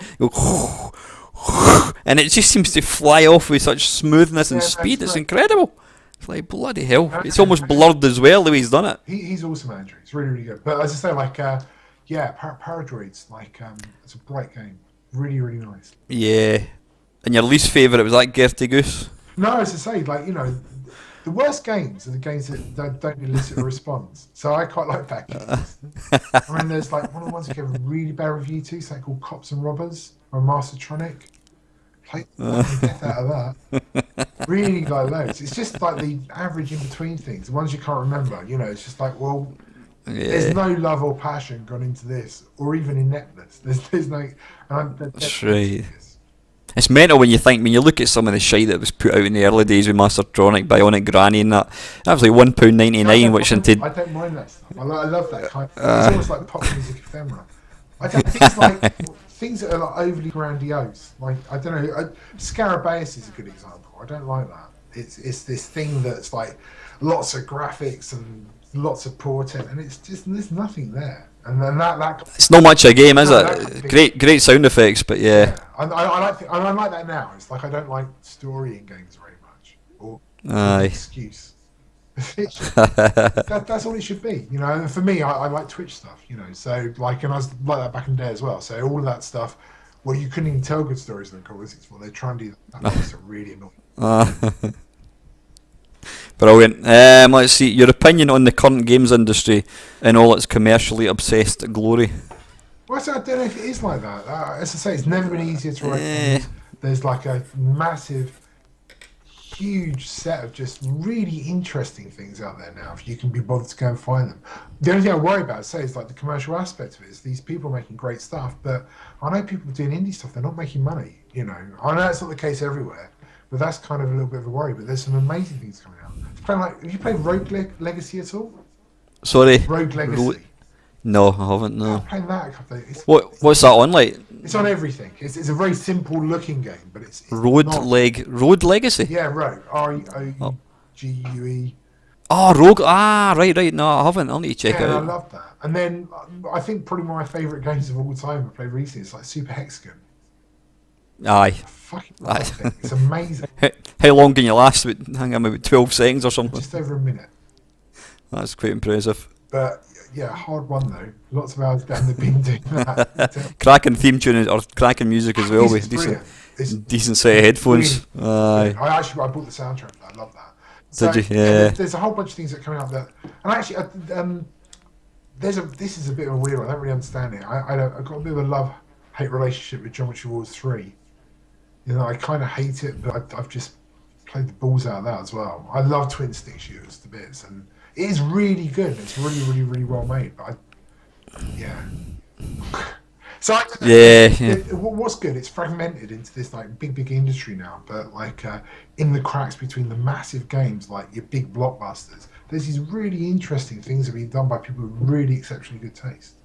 and it just seems to fly off with such smoothness and speed. It's incredible. It's like, bloody hell. It's almost blurred as well, the way he's done it. He's awesome, Andrew. It's really, really good. But as I say, like, Paradroids, like, it's a bright game. Really, really nice. Yeah. And your least favourite, was that Gertie Goose? No, as I say, like, the worst games are the games that don't elicit a response. So I quite like that game. I mean, there's like one of the ones that gave a really bad review to, something called Cops and Robbers or Mastertronic. Played the death out of that. Really like loads. It's just like the average in between things, the ones you can't remember. It's just like, well, there's no love or passion gone into this, or even ineptness. There's no. That's right. It's mental when you look at some of the shite that was put out in the early days with Mastertronic, Bionic Granny and that. That was like £1.99, which into... I don't mind that stuff. I love that kind of... It's almost like pop music ephemera. I don't think things that are like overly grandiose. Like, I don't know, Scarabaeus is a good example. I don't like that. It's this thing that's like lots of graphics and lots of portent, and it's just, there's nothing there. And then that it's not much of a game, is it? Great sound effects, but yeah. I like that now. It's like I don't like story in games very much, or aye. Excuse. That's all it should be, And for me, I like Twitch stuff, So like, and I was like that back in the day as well. So all of that stuff, well, you couldn't even tell good stories in the Commodore 64. They try and do that. That's really annoying. Brilliant. Let's see, your opinion on the current games industry in all its commercially obsessed glory. Well, I don't know if it is like that. As I say, it's never been easier to write games. There's like a massive, huge set of just really interesting things out there now, if you can be bothered to go and find them. The only thing I worry about, say, is like the commercial aspect of it. Is these people making great stuff, but I know people doing indie stuff, they're not making money, I know that's not the case everywhere, but that's kind of a little bit of a worry. But there's some amazing things coming out. Have you played Rogue Legacy at all? Sorry? Rogue Legacy. No, I haven't, no. I'm playing that a couple of days. What's that on, like? It's on everything. It's a very simple looking game, but it's Road Legacy? Yeah, Rogue. R-E-O-G-U-E. Oh, Rogue. Right. No, I haven't. I'll need to check it out. I love that. And then I think probably one of my favourite games of all time I played recently is like Super Hexagon. Aye. I fucking love that thing. It's amazing. How long can you last? About 12 seconds or something? Just over a minute. That's quite impressive. But yeah, hard one though. Lots of hours down the bin doing that. Cracking theme tune or cracking music as well with decent set of headphones. Aye. I bought the soundtrack for that. I love that. So, did you? Yeah. There's a whole bunch of things that are coming up that, and actually, this is a bit of a weird one. I don't really understand it. I've got a bit of a love-hate relationship with Geometry Wars 3. I kind of hate it, but I've just played the balls out of that as well. I love twin stick shooters to bits, and it is really good. It's really, really, really well made. But So what's good? It's fragmented into this like big industry now, but like in the cracks between the massive games, like your big blockbusters, there's these really interesting things that are being done by people with really exceptionally good taste.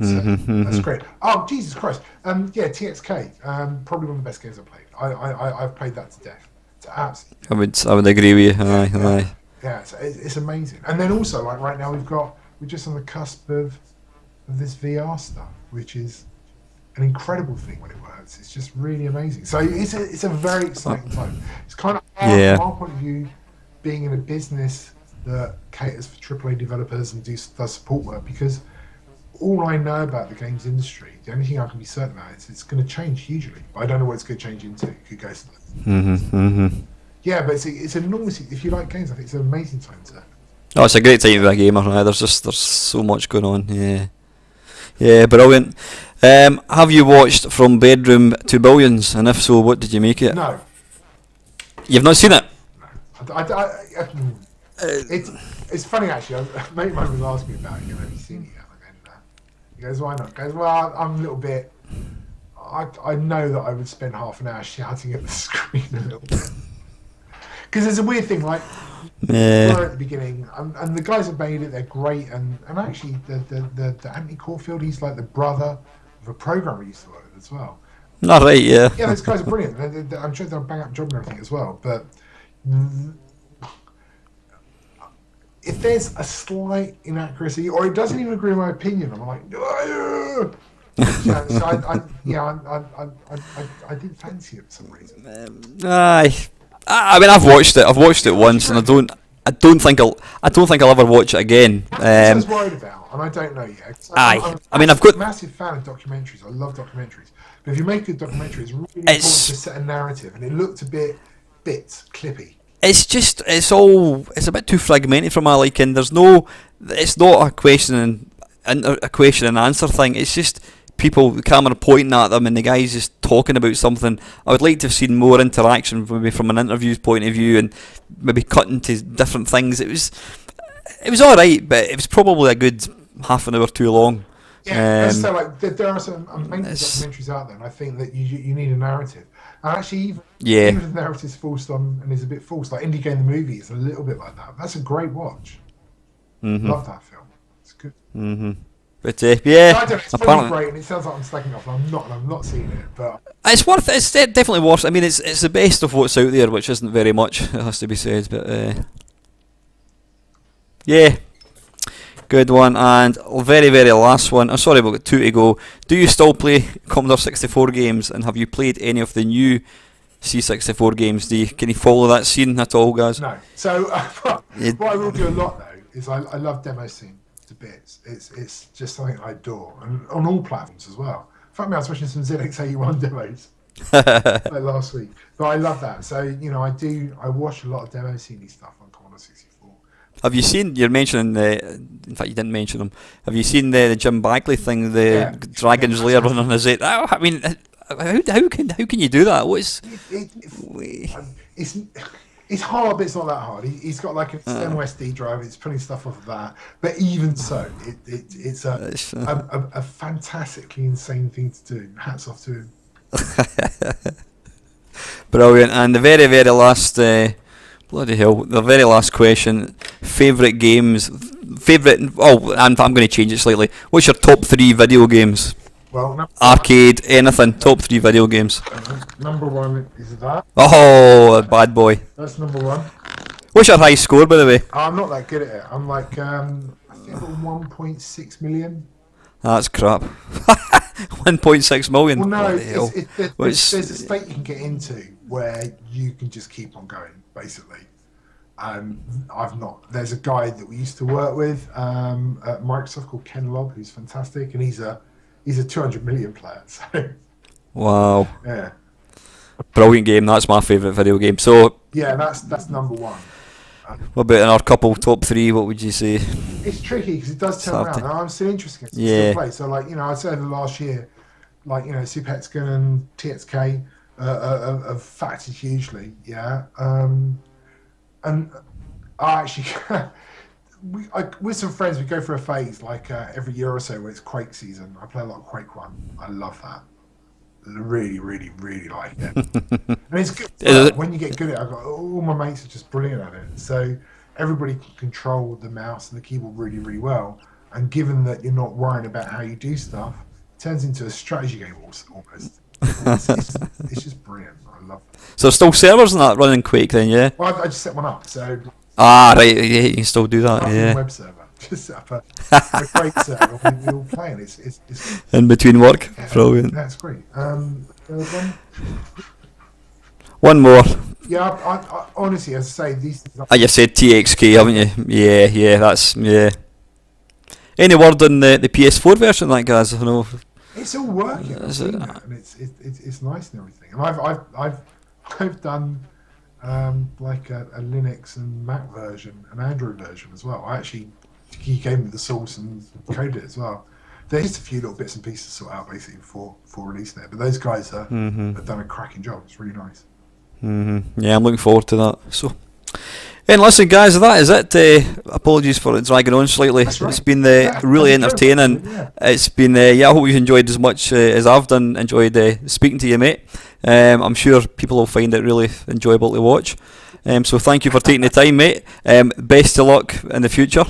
So that's great. Oh Jesus Christ! TXK, probably one of the best games I've played. I've played that to death. It's absolutely. I would agree with you. Aye. Yeah, it's amazing. And then also like right now we're just on the cusp of this VR stuff, which is an incredible thing when it works. It's just really amazing. So it's a very exciting time. It's kind of Yeah. from our point of view, being in a business that caters for AAA developers and does support work, because all I know about the games industry, the only thing I can be certain about is it's going to change hugely. But I don't know what it's going to change into. It could go yeah, but it's enormous. If you like games, I think it's an amazing time to. Oh, it's a great time to be a gamer. There's so much going on. Yeah, brilliant. Have you watched From Bedroom to Billions? And if so, what did you make it? No. You've not seen it? It's funny actually. A mate of mine was asking me about it. Have you seen it yet? He goes, why not? He goes, well, I'm a little bit. I know that I would spend half an hour shouting at the screen a little bit. Because there's a weird thing, like, we're at the beginning, and the guys have made it, they're great, and actually, the Anthony Caulfield, he's like the brother of a programmer we used to work with as well. Not right, yeah. Yeah, those guys are brilliant. I'm sure they'll bang up job and everything as well, but if there's a slight inaccuracy, or it doesn't even agree with my opinion, I'm like, yeah, so I didn't fancy it for some reason. I mean, I've watched it once, and I don't think I'll ever watch it again. That's what I was worried about, and I don't know yet. I'm a massive fan of documentaries. I love documentaries, but if you make a documentary, it's really important to set a narrative, and it looked a bit clippy. It's a bit too fragmented for my liking. It's not a question and answer thing. It's just people, the camera pointing at them and the guy's just talking about something. I would like to have seen more interaction, maybe from an interview's point of view, and maybe cutting to different things. It was all right, but it was probably a good half an hour too long. Yeah, so like there are some amazing documentaries out there, and I think that you need a narrative. And actually, even if the narrative's forced on and is a bit false, like Indie Game the movie is a little bit like that. That's a great watch. Love that film. It's good. But yeah, I don't know, it's really great, and it sounds like I'm slacking off, and I'm not seeing it, but it's worth it. It's definitely worth it. I mean, it's the best of what's out there, which isn't very much, it has to be said. But yeah, good one. And very, very last one. I'm sorry, we've got two to go. Do you still play Commodore 64 games, and have you played any of the new C64 games? Can you follow that scene at all, guys? No. So what I will do a lot though is I love demo scene to bits. It's just something I adore, and on all platforms as well. In fact, I was watching some ZX81 demos like last week, but I love that. So I watch a lot of demo scene stuff on Commodore 64. Have you seen? You're mentioning in fact, you didn't mention them. Have you seen the Jim Bagley thing? The Dragon's Lair running on his head. I mean, how can you do that? What is? It's hard, but it's not that hard. He's got like an external SD drive. It's putting stuff off of that. But even so, it's a fantastically insane thing to do. Hats off to him. Brilliant. And the very, very last, bloody hell, the very last question. Favourite games? I'm going to change it slightly. What's your top 3 video games? Well, arcade, anything. Top 3 video games. Number 1 is that. Oh, bad boy. That's number 1. What's your high score, by the way? I'm not that good at it. I'm like, I think 1.6 million. That's crap. 1.6 million. Well, no, there's a state you can get into where you can just keep on going, basically. I've not. There's a guy that we used to work with at Microsoft called Ken Lobb, who's fantastic, and he's a 200 million player. So. Wow. Yeah. Brilliant game. That's my favourite video game. So. Yeah, that's number 1. What about in our couple top 3? What would you say? It's tricky because it does turn around. And I'm still interested in still play. So like I'd say the last year, like Super Hexagon and TXK have factored hugely. Yeah. And I actually. With some friends, we go through a phase like every year or so where it's Quake season. I play a lot of Quake 1. I love that. Really, really, really like it. And it's good. When you get good at it, all my mates are just brilliant at it. So everybody can control the mouse and the keyboard really, really well. And given that you're not worrying about how you do stuff, it turns into a strategy game almost. It's just brilliant. I love it. So still servers and that running Quake then, yeah? Well, I just set one up, so... Ah, right, yeah, you can still do that, yeah. Web server. just set up a great set and we're all playing. It's in between work. Brilliant. That's great. One more. Yeah, I honestly, as I say, these. You said TXK, haven't you? Yeah, that's yeah. Any word on the PS4 version, like guys? I know. It's all working. I've seen that, and it's nice and everything. And I've done like a Linux and Mac version, an Android version as well. He gave me the source and coded it as well. There's just a few little bits and pieces to sort out basically for release there, but those guys have done a cracking job. It's really nice. Yeah, I'm looking forward to that. So, and listen, guys, that is it. Apologies for dragging on slightly. That's right. It's been really entertaining. Yeah. It's been I hope you've enjoyed as much as I've done. Enjoyed speaking to you, mate. I'm sure people will find it really enjoyable to watch. So thank you for taking the time, mate. Best of luck in the future.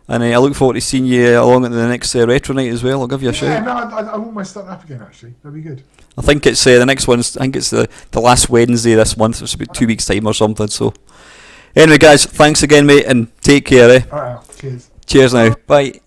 And I look forward to seeing you along at the next retro night as well. I'll give you a shout. Yeah, no, I want my starting up again. Actually, that'd be good. I think it's the next one's. I think it's the last Wednesday this month. It's about 2 weeks' time or something. So, anyway, guys, thanks again, mate, and take care. All right, cheers. Cheers now. Bye.